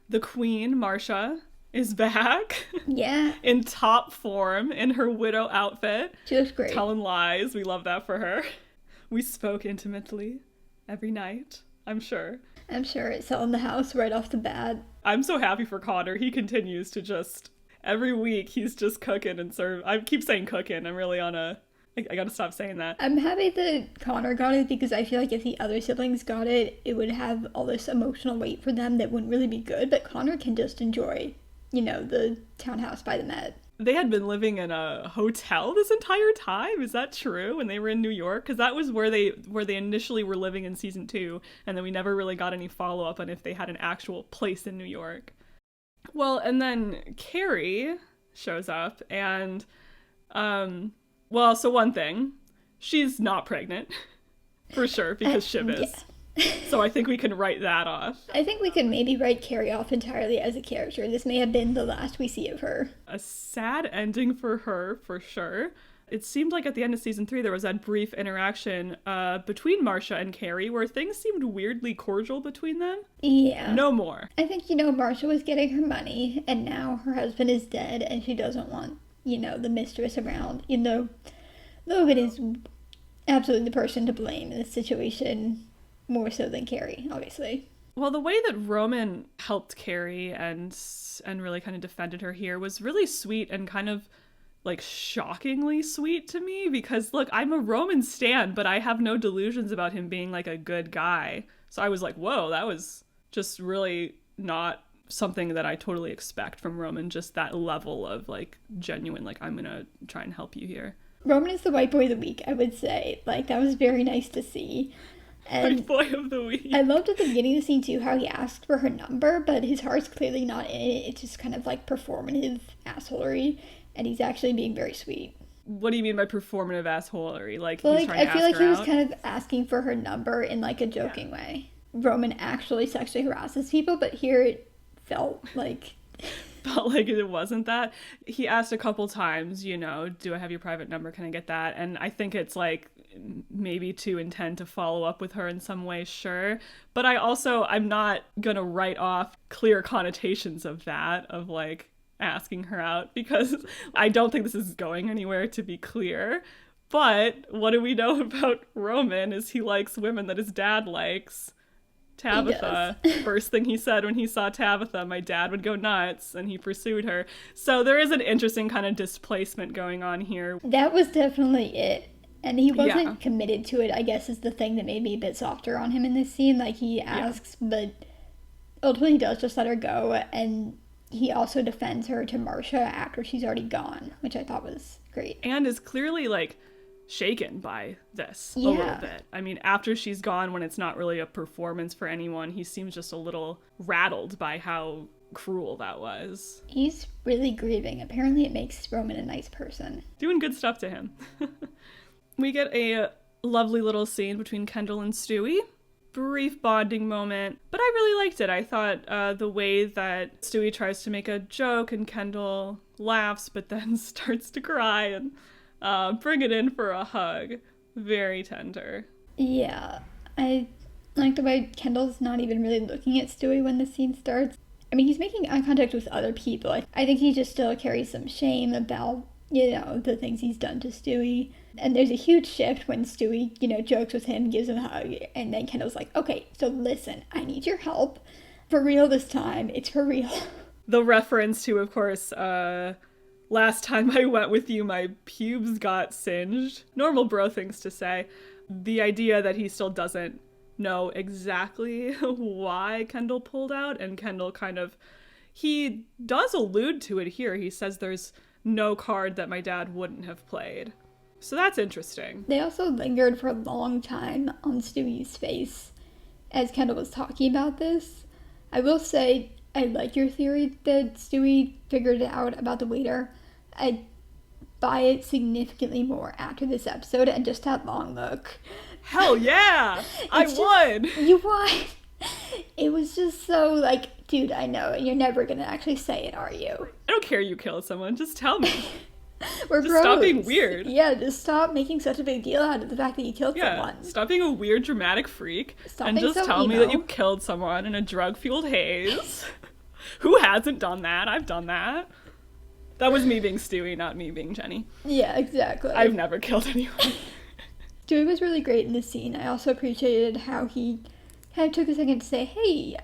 Speaker 1: The queen, Marcia, is back.
Speaker 2: Yeah.
Speaker 1: In top form, in her widow outfit.
Speaker 2: She looks great.
Speaker 1: Telling lies. We love that for her. We spoke intimately. every night, I'm sure.
Speaker 2: I'm sure it's selling the house right off the bat.
Speaker 1: I'm so happy for Connor. He continues to just, every week, he's just cooking and serve. I keep saying cooking. I'm really on a, I gotta stop saying that.
Speaker 2: I'm happy that Connor got it because I feel like if the other siblings got it, it would have all this emotional weight for them that wouldn't really be good. But Connor can just enjoy, the townhouse by the Met.
Speaker 1: They had been living in a hotel this entire time. Is that true? When they were in New York? Because that was where they initially were living in season 2, and then we never really got any follow-up on if they had an actual place in New York. Well, and then Kerry shows up, and, so one thing, she's not pregnant, for sure, because Shiv is. Yeah. So I think we can write that off.
Speaker 2: I think we can maybe write Kerry off entirely as a character. This may have been the last we see of her.
Speaker 1: A sad ending for her, for sure. It seemed like at the end of season 3 there was that brief interaction between Marcia and Kerry where things seemed weirdly cordial between them.
Speaker 2: Yeah.
Speaker 1: No more.
Speaker 2: I think, Marcia was getting her money, and now her husband is dead, and she doesn't want, the mistress around, even though Logan is absolutely the person to blame in this situation. More so than Kerry, obviously.
Speaker 1: Well, the way that Roman helped Kerry and really kind of defended her here was really sweet and kind of like shockingly sweet to me because look, I'm a Roman stan, but I have no delusions about him being like a good guy. So I was like, whoa, that was just really not something that I totally expect from Roman, just that level of like genuine, like I'm gonna try and help you here.
Speaker 2: Roman is the white boy of the week, I would say. Like that was very nice to see. And
Speaker 1: white boy of the week.
Speaker 2: I loved at the beginning of the scene too how he asked for her number, but his heart's clearly not in it. It's just kind of like performative assholery, and he's actually being very sweet.
Speaker 1: What do you mean by performative assholery? Like
Speaker 2: well,
Speaker 1: he's trying to ask her out?
Speaker 2: I feel like he was kind of asking for her number in like a joking way. Roman actually sexually harasses people, but here it felt like
Speaker 1: it wasn't that. He asked a couple times, do I have your private number? Can I get that? And I think it's like maybe to intend to follow up with her in some way, sure. But I'm not gonna write off clear connotations of that, of like asking her out, because I don't think this is going anywhere, to be clear. But what do we know about Roman is he likes women that his dad likes. Tabitha. First thing he said when he saw Tabitha, my dad would go nuts, and he pursued her. So there is an interesting kind of displacement going on here.
Speaker 2: That was definitely it. And he wasn't committed to it, I guess, is the thing that made me a bit softer on him in this scene. Like, he asks, but ultimately he does just let her go. And he also defends her to Marcia after she's already gone, which I thought was great.
Speaker 1: And is clearly, like, shaken by this a little bit. I mean, after she's gone, when it's not really a performance for anyone, he seems just a little rattled by how cruel that was.
Speaker 2: He's really grieving. Apparently it makes Roman a nice person.
Speaker 1: Doing good stuff to him. We get a lovely little scene between Kendall and Stewy. Brief bonding moment, but I really liked it. I thought the way that Stewy tries to make a joke and Kendall laughs but then starts to cry and bring it in for a hug. Very tender.
Speaker 2: Yeah, I like the way Kendall's not even really looking at Stewy when the scene starts. I mean, he's making eye contact with other people. I think he just still carries some shame about, the things he's done to Stewy. And there's a huge shift when Stewy, jokes with him, gives him a hug, and then Kendall's like, okay, so listen, I need your help. For real this time. It's for real.
Speaker 1: The reference to, of course, last time I went with you, my pubes got singed. Normal bro things to say. The idea that he still doesn't know exactly why Kendall pulled out, and Kendall he does allude to it here. He says there's no card that my dad wouldn't have played. So that's interesting.
Speaker 2: They also lingered for a long time on Stewy's face as Kendall was talking about this. I will say, I like your theory that Stewy figured it out about the waiter. I buy it significantly more after this episode and just that long look.
Speaker 1: Hell yeah! I won!
Speaker 2: You won! It was just so like, dude, I know, and you're never gonna actually say it, are you?
Speaker 1: I don't care you killed someone, just tell me.
Speaker 2: We're
Speaker 1: just
Speaker 2: bros.
Speaker 1: Stop being weird.
Speaker 2: Yeah, just stop making such a big deal out of the fact that you killed someone.
Speaker 1: Stop being a weird dramatic freak.
Speaker 2: Stop
Speaker 1: and
Speaker 2: being
Speaker 1: just
Speaker 2: so
Speaker 1: tell
Speaker 2: emo.
Speaker 1: me that you killed someone in a drug-fueled haze. Who hasn't done that? I've done that. That was me being Stewy, not me being Jenny.
Speaker 2: Yeah, exactly.
Speaker 1: I've never killed anyone.
Speaker 2: Stewy was really great in this scene. I also appreciated how he kind of took a second to say, hey,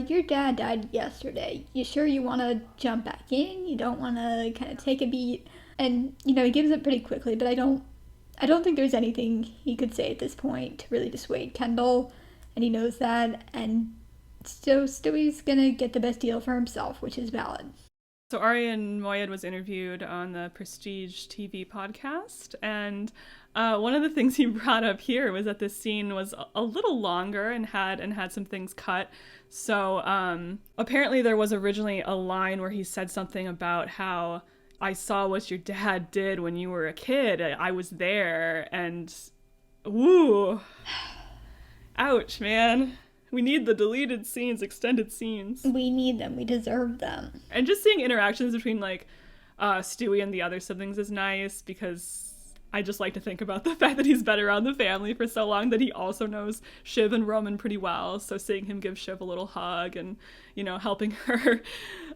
Speaker 2: your dad died yesterday. You sure you want to jump back in? You don't want to kind of take a beat? And, you know, he gives it pretty quickly, but I don't think there's anything he could say at this point to really dissuade Kendall, and he knows that, and so Stewy's gonna get the best deal for himself, which is valid.
Speaker 1: So Arian Moayed was interviewed on the Prestige TV podcast, and one of the things he brought up here was that this scene was a little longer and had some things cut. So apparently there was originally a line where he said something about how I saw what your dad did when you were a kid. I was there, and woo, ouch, man. We need the deleted scenes, extended scenes.
Speaker 2: We need them. We deserve them.
Speaker 1: And just seeing interactions between, like, Stewy and the other siblings is nice, because I just like to think about the fact that he's been around the family for so long that he also knows Shiv and Roman pretty well. So seeing him give Shiv a little hug and, you know, helping her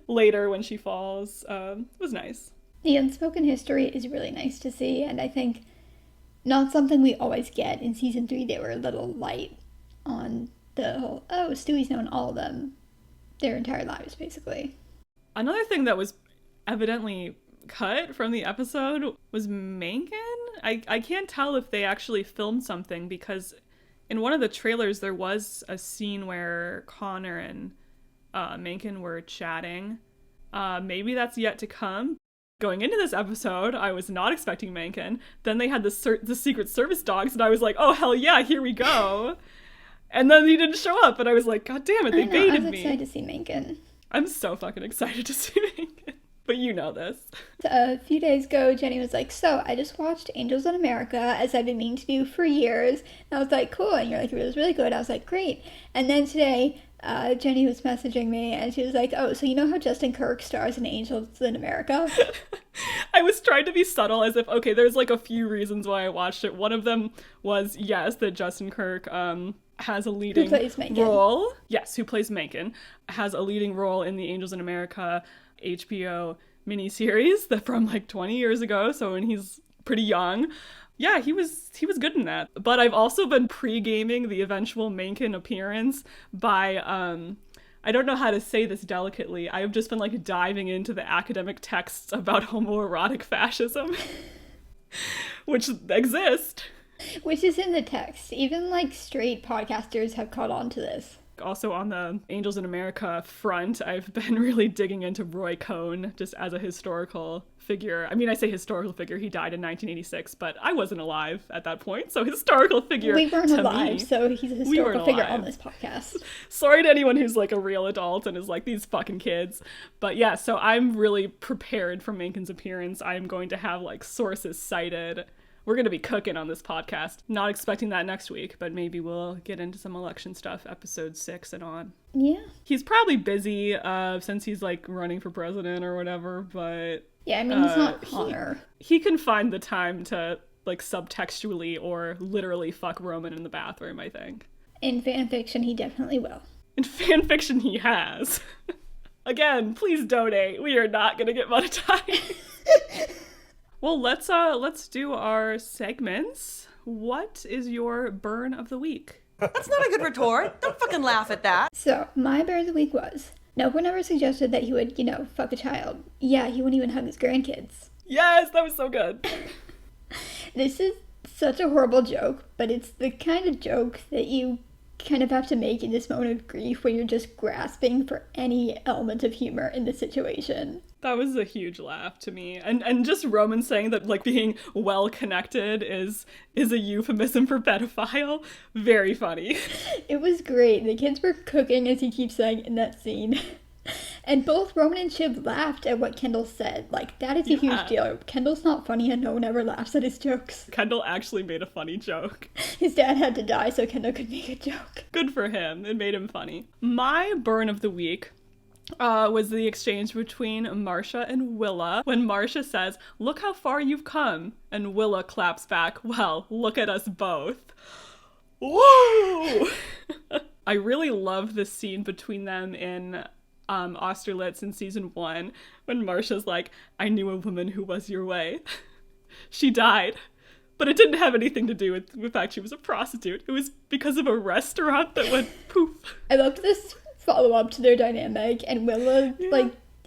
Speaker 1: later when she falls was nice.
Speaker 2: The unspoken history is really nice to see, and I think not something we always get. In season 3, they were a little light on the whole, oh, Stewy's known all of them their entire lives, basically.
Speaker 1: Another thing that was evidently cut from the episode was Mencken. I can't tell if they actually filmed something, because in one of the trailers there was a scene where Connor and Mencken were chatting. Maybe that's yet to come. Going into this episode, I was not expecting Mencken. Then they had the Secret Service dogs, and I was like, oh, hell yeah, here we go. And then he didn't show up, and I was like, god damn it, they baited me. I was
Speaker 2: excited to see Mencken.
Speaker 1: I'm so fucking excited to see Mencken. But you know this.
Speaker 2: A few days ago, Jenny was like, so I just watched Angels in America, as I've been meaning to do for years. And I was like, cool. And you're like, it was really good. I was like, great. And then today, Jenny was messaging me, and she was like, oh, so you know how Justin Kirk stars in Angels in America?
Speaker 1: I was trying to be subtle, as if, okay, there's like a few reasons why I watched it. One of them was, yes, that Justin Kirk has a leading role. Yes, who plays Mencken. Has a leading role in the Angels in America HBO miniseries that from like 20 years ago, so when he's pretty young. Yeah, he was good in that. But I've also been pre-gaming the eventual Mencken appearance by I don't know how to say this delicately. I've just been like diving into the academic texts about homoerotic fascism, which exist.
Speaker 2: Which is in the text. Even like straight podcasters have caught on to this.
Speaker 1: Also on the Angels in America front, I've been really digging into Roy Cohn just as a historical figure. I mean, I say historical figure, he died in 1986, but I wasn't alive at that point, so historical figure.
Speaker 2: We weren't alive, so he's a historical figure on this podcast.
Speaker 1: Sorry to anyone who's like a real adult and is like, these fucking kids. But yeah, so I'm really prepared for Mencken's appearance. I'm going to have like sources cited. We're going to be cooking on this podcast. Not expecting that next week, but maybe we'll get into some election stuff, episode 6 and on.
Speaker 2: Yeah.
Speaker 1: He's probably busy since he's like running for president or whatever, but...
Speaker 2: Yeah, I mean, he's not Connor.
Speaker 1: He can find the time to like subtextually or literally fuck Roman in the bathroom, I think.
Speaker 2: In fanfiction, he definitely will.
Speaker 1: In fanfiction, he has. Again, please donate. We are not going to get monetized. Well, let's do our segments. What is your burn of the week?
Speaker 3: That's not a good retort. Don't fucking laugh at that.
Speaker 2: So, my burn of the week was, no one ever suggested that he would, fuck a child. Yeah, he wouldn't even hug his grandkids.
Speaker 1: Yes, that was so good.
Speaker 2: This is such a horrible joke, but it's the kind of joke that you kind of have to make in this moment of grief where you're just grasping for any element of humor in the situation.
Speaker 1: That was a huge laugh to me. And just Roman saying that like being well connected is a euphemism for pedophile. Very funny.
Speaker 2: It was great. The kids were cooking, as he keeps saying in that scene. And both Roman and Shiv laughed at what Kendall said. Like, that is a huge deal. Kendall's not funny and no one ever laughs at his jokes.
Speaker 1: Kendall actually made a funny joke.
Speaker 2: His dad had to die so Kendall could make a joke.
Speaker 1: Good for him. It made him funny. My burn of the week was the exchange between Marcia and Willa when Marcia says, "Look how far you've come." And Willa claps back, "Well, look at us both." Woo! I really love this scene between them in Austerlitz in season 1 when Marcia's like, "I knew a woman who was your way. She died, But it didn't have anything to do with the fact she was a prostitute. It was because of a restaurant that went poof.
Speaker 2: I loved this follow-up to their dynamic, and Willa,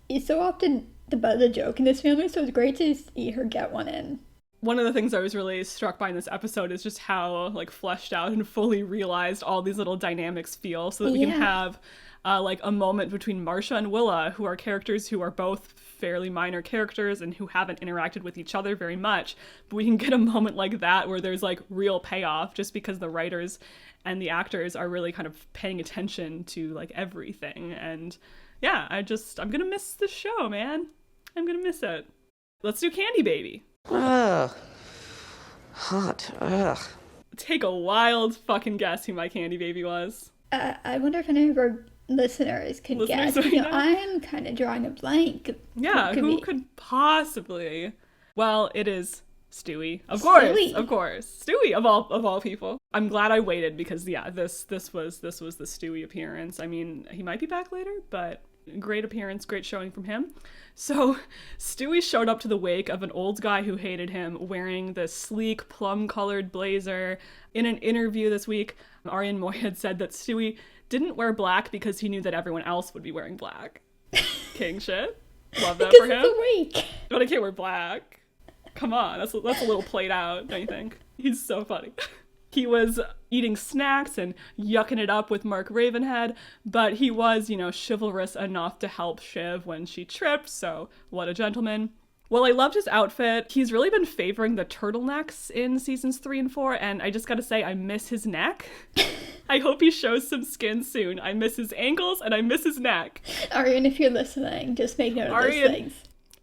Speaker 2: is so often the butt of the joke in this family, so it's great to see her get one in.
Speaker 1: One of the things I was really struck by in this episode is just how, fleshed out and fully realized all these little dynamics feel, so that we can have, a moment between Marcia and Willa, who are characters who are both fairly minor characters and who haven't interacted with each other very much, but we can get a moment like that where there's, real payoff just because the writers and the actors are really kind of paying attention to, everything. And, yeah, I'm gonna miss this show, man. I'm gonna miss it. Let's do Candy Baby.
Speaker 4: Ugh. Hot. Ugh.
Speaker 1: Take a wild fucking guess who my Candy Baby was.
Speaker 2: I wonder if any of our listeners could guess. I'm kind of drawing a blank.
Speaker 1: Yeah, who could possibly? Well, it is Stewy. Of course. Stewy of all people. I'm glad I waited because this was the Stewy appearance. I mean, he might be back later, but great appearance, great showing from him. So Stewy showed up to the wake of an old guy who hated him wearing this sleek plum-colored blazer. In an interview this week, Aryan Moy had said that Stewy didn't wear black because he knew that everyone else would be wearing black. King shit. Love that for him.
Speaker 2: It's a wake.
Speaker 1: But I can't wear black. Come on, that's a little played out, don't you think? He's so funny. He was eating snacks and yucking it up with Mark Ravenhead, but he was, chivalrous enough to help Shiv when she tripped, so what a gentleman. Well, I loved his outfit. He's really been favoring the turtlenecks in seasons 3 and 4, and I just gotta say, I miss his neck. I hope he shows some skin soon. I miss his ankles, and I miss his neck.
Speaker 2: Aryan, if you're listening, just make note of those things.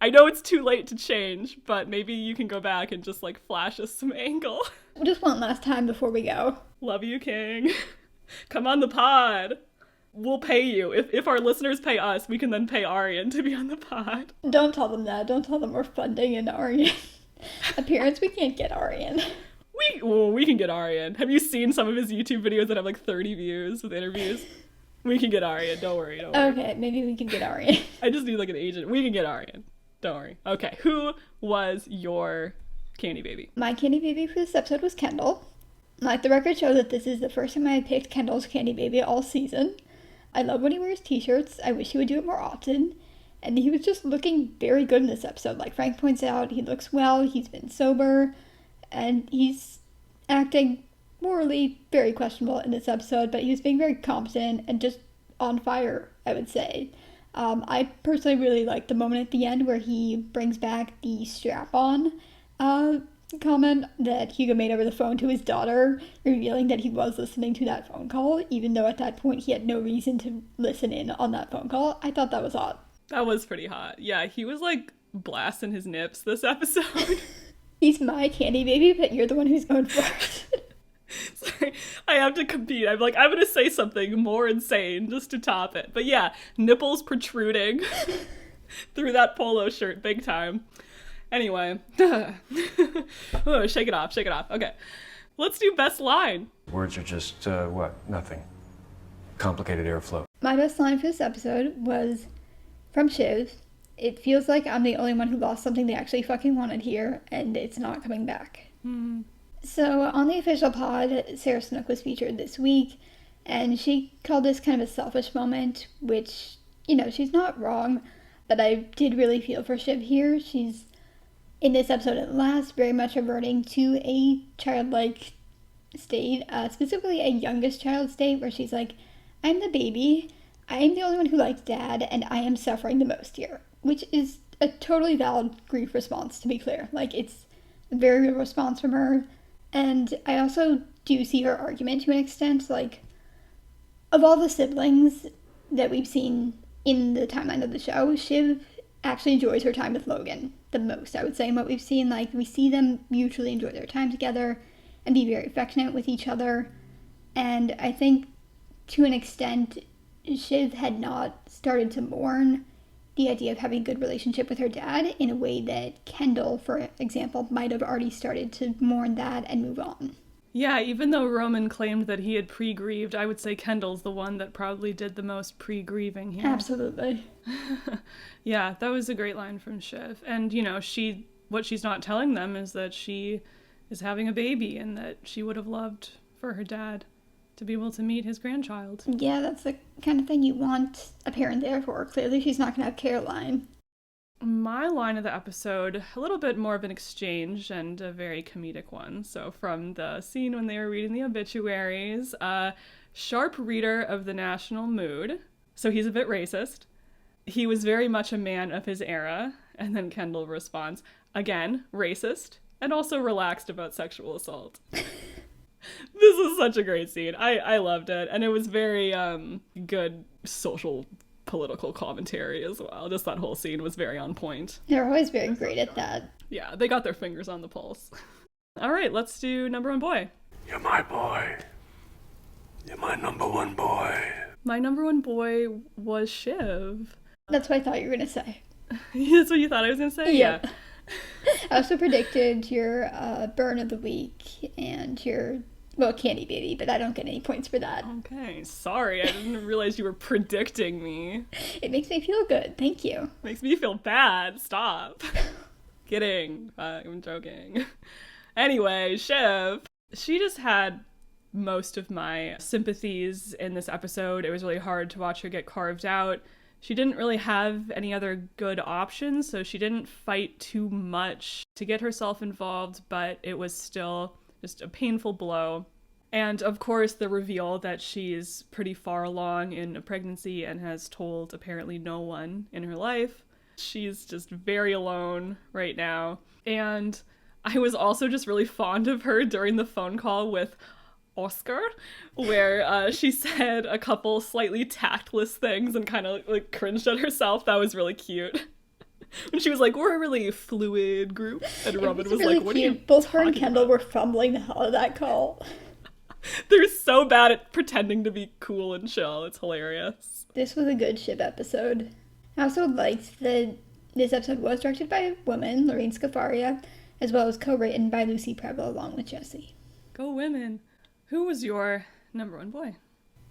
Speaker 1: I know it's too late to change, but maybe you can go back and just, flash us some angle.
Speaker 2: Just one last time before we go.
Speaker 1: Love you, King. Come on the pod. We'll pay you. If our listeners pay us, we can then pay Aryan to be on the pod.
Speaker 2: Don't tell them that. Don't tell them we're funding an Aryan appearance. We can't get Aryan.
Speaker 1: We can get Aryan. Have you seen some of his YouTube videos that have 30 views with interviews? We can get Aryan. Don't worry.
Speaker 2: Okay, maybe we can get Aryan.
Speaker 1: I just need an agent. We can get Aryan. Don't worry. Okay, who was your Candy Baby?
Speaker 2: My Candy Baby for this episode was Kendall. The record shows that this is the first time I picked Kendall's Candy Baby all season. I love when he wears t-shirts. I wish he would do it more often. And he was just looking very good in this episode. Like Frank points out, he looks well, he's been sober, and he's acting morally very questionable in this episode, but he was being very competent and just on fire, I would say. I personally really liked the moment at the end where he brings back the strap-on comment that Hugo made over the phone to his daughter, revealing that he was listening to that phone call, even though at that point he had no reason to listen in on that phone call. I thought that was hot.
Speaker 1: That was pretty hot. Yeah, he was blasting his nips this episode.
Speaker 2: He's my Candy Baby, but you're the one who's going first.
Speaker 1: Sorry, I have to compete. I'm gonna say something more insane just to top it. But yeah, nipples protruding through that polo shirt, big time. Anyway, oh, shake it off. Okay, let's do best line.
Speaker 5: Words are just, nothing. Complicated airflow.
Speaker 2: My best line for this episode was from Shiv. It feels like I'm the only one who lost something they actually fucking wanted here, and it's not coming back.
Speaker 1: Mm-hmm.
Speaker 2: So on the official pod, Sarah Snook was featured this week, and she called this kind of a selfish moment, which, she's not wrong, but I did really feel for Shiv here. She's, in this episode at last, very much reverting to a childlike state, specifically a youngest child state, where she's like, I'm the baby, I am the only one who likes dad, and I am suffering the most here, which is a totally valid grief response, to be clear. It's a very real response from her. And I also do see her argument to an extent, of all the siblings that we've seen in the timeline of the show, Shiv actually enjoys her time with Logan the most, I would say, in what we've seen. We see them mutually enjoy their time together and be very affectionate with each other. And I think, to an extent, Shiv had not started to mourn the idea of having a good relationship with her dad in a way that Kendall, for example, might have already started to mourn that and move on.
Speaker 1: Yeah, even though Roman claimed that he had pre-grieved, I would say Kendall's the one that probably did the most pre-grieving here.
Speaker 2: Absolutely.
Speaker 1: Yeah, that was a great line from Shiv. And, what she's not telling them is that she is having a baby and that she would have loved for her dad to be able to meet his grandchild.
Speaker 2: Yeah, that's the kind of thing you want a parent there for. Clearly she's not going to have Caroline.
Speaker 1: My line of the episode, a little bit more of an exchange and a very comedic one. So from the scene when they were reading the obituaries, sharp reader of the national mood. So he's a bit racist. He was very much a man of his era. And then Kendall responds, again, racist, and also relaxed about sexual assault. This is such a great scene. I loved it. And it was very good social political commentary as well. Just that whole scene was very on point.
Speaker 2: They're always very great at that.
Speaker 1: Yeah, they got their fingers on the pulse. All right, let's do number one boy.
Speaker 5: You're my boy. You're my number one boy.
Speaker 1: My number one boy was Shiv.
Speaker 2: That's what I thought you were going to say.
Speaker 1: That's what you thought I was going to say?
Speaker 2: Yeah. I also predicted your burn of the week and your, well, candy baby, but I don't get any points for that.
Speaker 1: Okay, sorry. I didn't realize you were predicting me.
Speaker 2: It makes me feel good. Thank you.
Speaker 1: Makes me feel bad. Stop. Kidding. I'm joking. Anyway, Shiv. She just had most of my sympathies in this episode. It was really hard to watch her get carved out. She didn't really have any other good options, so she didn't fight too much to get herself involved, but it was still just a painful blow. And of course, the reveal that she's pretty far along in a pregnancy and has told apparently no one in her life. She's just very alone right now. And I was also just really fond of her during the phone call with Oscar, where she said a couple slightly tactless things and kind of like cringed at herself. That was really cute. When she was like, we're a really fluid group, and Roman was
Speaker 2: really
Speaker 1: like, what are you
Speaker 2: Both her and
Speaker 1: talking
Speaker 2: Kendall
Speaker 1: about?
Speaker 2: were fumbling the hell out of that call.
Speaker 1: They're so bad at pretending to be cool and chill. It's hilarious.
Speaker 2: This was a good Shiv episode. I also liked that this episode was directed by a woman, Lorene Scafaria, as well as co-written by Lucy Preble along with Jesse.
Speaker 1: Go women. Who was your number one boy?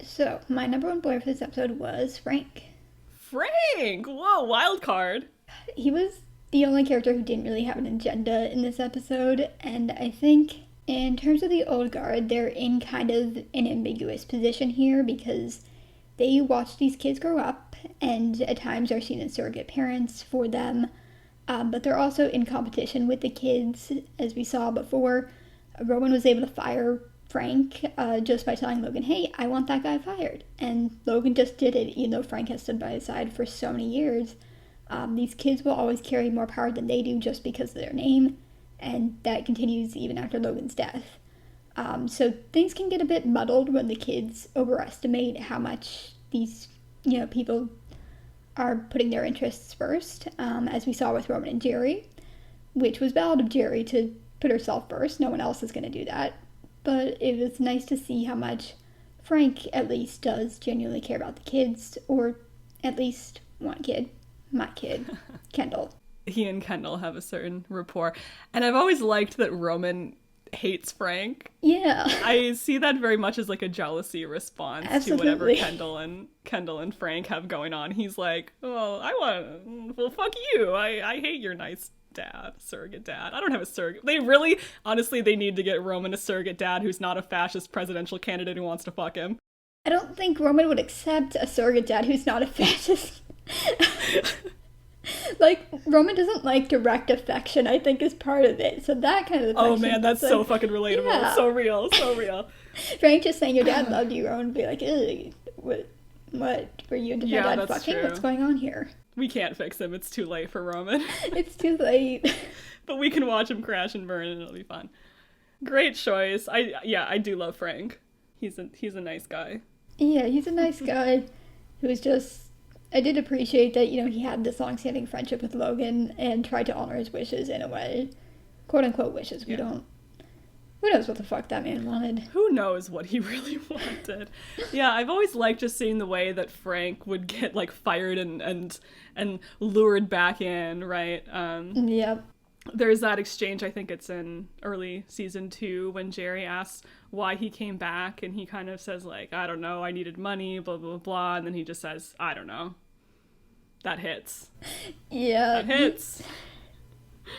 Speaker 2: So, my number one boy for this episode was Frank.
Speaker 1: Frank! Whoa, wild card.
Speaker 2: He was the only character who didn't really have an agenda in this episode, and I think in terms of the old guard, they're in kind of an ambiguous position here because they watch these kids grow up and at times are seen as surrogate parents for them, but they're also in competition with the kids. As we saw before, Roman was able to fire Frank just by telling Logan, hey, I want that guy fired. And Logan just did it, even though Frank has stood by his side for so many years. These kids will always carry more power than they do just because of their name, and that continues even after Logan's death. So things can get a bit muddled when the kids overestimate how much these, people are putting their interests first, as we saw with Roman and Jerry, which was valid of Jerry to put herself first. No one else is going to do that. But it was nice to see how much Frank at least does genuinely care about the kids, or at least one kid. My kid, Kendall.
Speaker 1: He and Kendall have a certain rapport. And I've always liked that Roman hates Frank.
Speaker 2: Yeah.
Speaker 1: I see that very much as like a jealousy response to whatever Kendall and Frank have going on. He's like, well, fuck you. I hate your nice dad, surrogate dad. I don't have a surrogate. They need to get Roman a surrogate dad who's not a fascist presidential candidate who wants to fuck him.
Speaker 2: I don't think Roman would accept a surrogate dad who's not a fascist. Like, Roman doesn't like direct affection, I think, is part of it. So that kind of affection.
Speaker 1: Oh man, that's so fucking relatable.
Speaker 2: Yeah.
Speaker 1: It's so real, so real.
Speaker 2: Frank just saying your dad loved you, Roman would be like, what were you into my dad fucking?
Speaker 1: True.
Speaker 2: What's going on here?
Speaker 1: We can't fix him. It's too late for Roman.
Speaker 2: It's too late.
Speaker 1: But we can watch him crash and burn and it'll be fun. Great choice. I do love Frank. He's a nice guy.
Speaker 2: Yeah, he's a nice guy who's just... I did appreciate that, he had this long-standing friendship with Logan and tried to honor his wishes in a way. Quote-unquote wishes. Who knows what the fuck that man wanted? Who
Speaker 1: knows what he really wanted? Yeah, I've always liked just seeing the way that Frank would get, like, fired and lured back in, right?
Speaker 2: Yep.
Speaker 1: There's that exchange, I think it's in early season 2, when Jerry asks why he came back, and he kind of says, like, I don't know, I needed money, blah, blah, blah, and then he just says, I don't know. That hits.
Speaker 2: Yeah.
Speaker 1: That hits.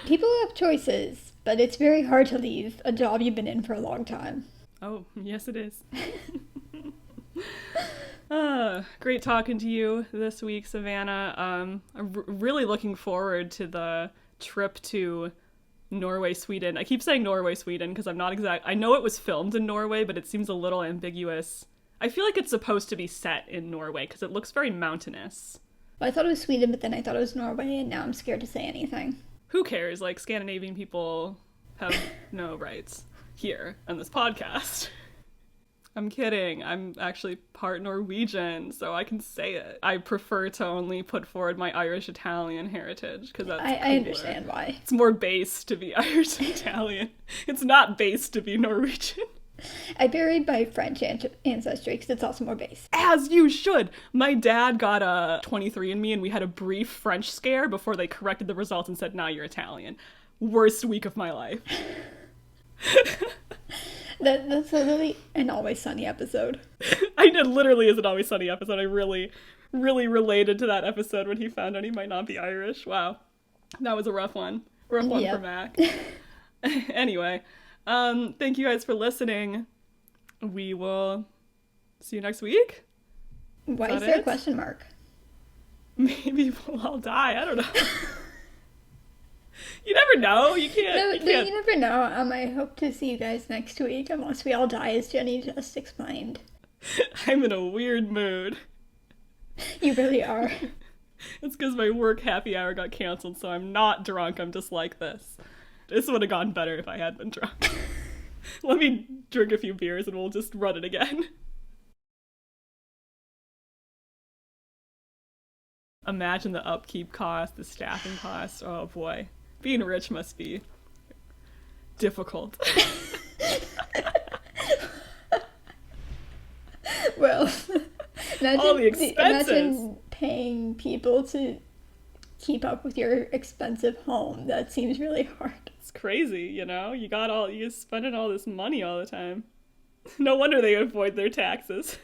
Speaker 2: People have choices, but it's very hard to leave a job you've been in for a long time.
Speaker 1: Oh, yes it is. Great talking to you this week, Savannah. I'm really looking forward to the trip to Norway, Sweden. I keep saying Norway, Sweden because I'm not exact. I know it was filmed in Norway, but it seems a little ambiguous. I feel like it's supposed to be set in Norway because it looks very mountainous.
Speaker 2: Well, I thought it was Sweden, but then I thought it was Norway, and now I'm scared to say anything.
Speaker 1: Who cares? Like, Scandinavian people have no rights here on this podcast. I'm kidding. I'm actually part Norwegian, so I can say it. I prefer to only put forward my Irish-Italian heritage, because that's
Speaker 2: I understand why.
Speaker 1: It's more base to be Irish-Italian. It's not base to be Norwegian.
Speaker 2: I buried my French ancestry, because it's also more base.
Speaker 1: As you should! My dad got a 23andMe, and we had a brief French scare before they corrected the results and said, now you're Italian. Worst week of my life.
Speaker 2: That's literally an Always Sunny episode.
Speaker 1: It literally is an Always Sunny episode. I really, really related to that episode when he found out he might not be Irish. Wow. That was a rough one. Rough one for Mac. Anyway, thank you guys for listening. We will see you next week.
Speaker 2: Why is there a question mark?
Speaker 1: Maybe we'll all die. I don't know. You never know. You can't.
Speaker 2: You never know. I hope to see you guys next week, unless we all die, as Jenny just explained.
Speaker 1: I'm in a weird mood.
Speaker 2: You really are.
Speaker 1: It's because my work happy hour got canceled, so I'm not drunk. I'm just like this. This would have gone better if I had been drunk. Let me drink a few beers and we'll just run it again. Imagine the upkeep cost, the staffing cost. Oh boy. Being rich must be difficult.
Speaker 2: Well,
Speaker 1: all the expenses.
Speaker 2: Imagine paying people to keep up with your expensive home. That seems really hard.
Speaker 1: It's crazy, you're spending all this money all the time. No wonder they avoid their taxes.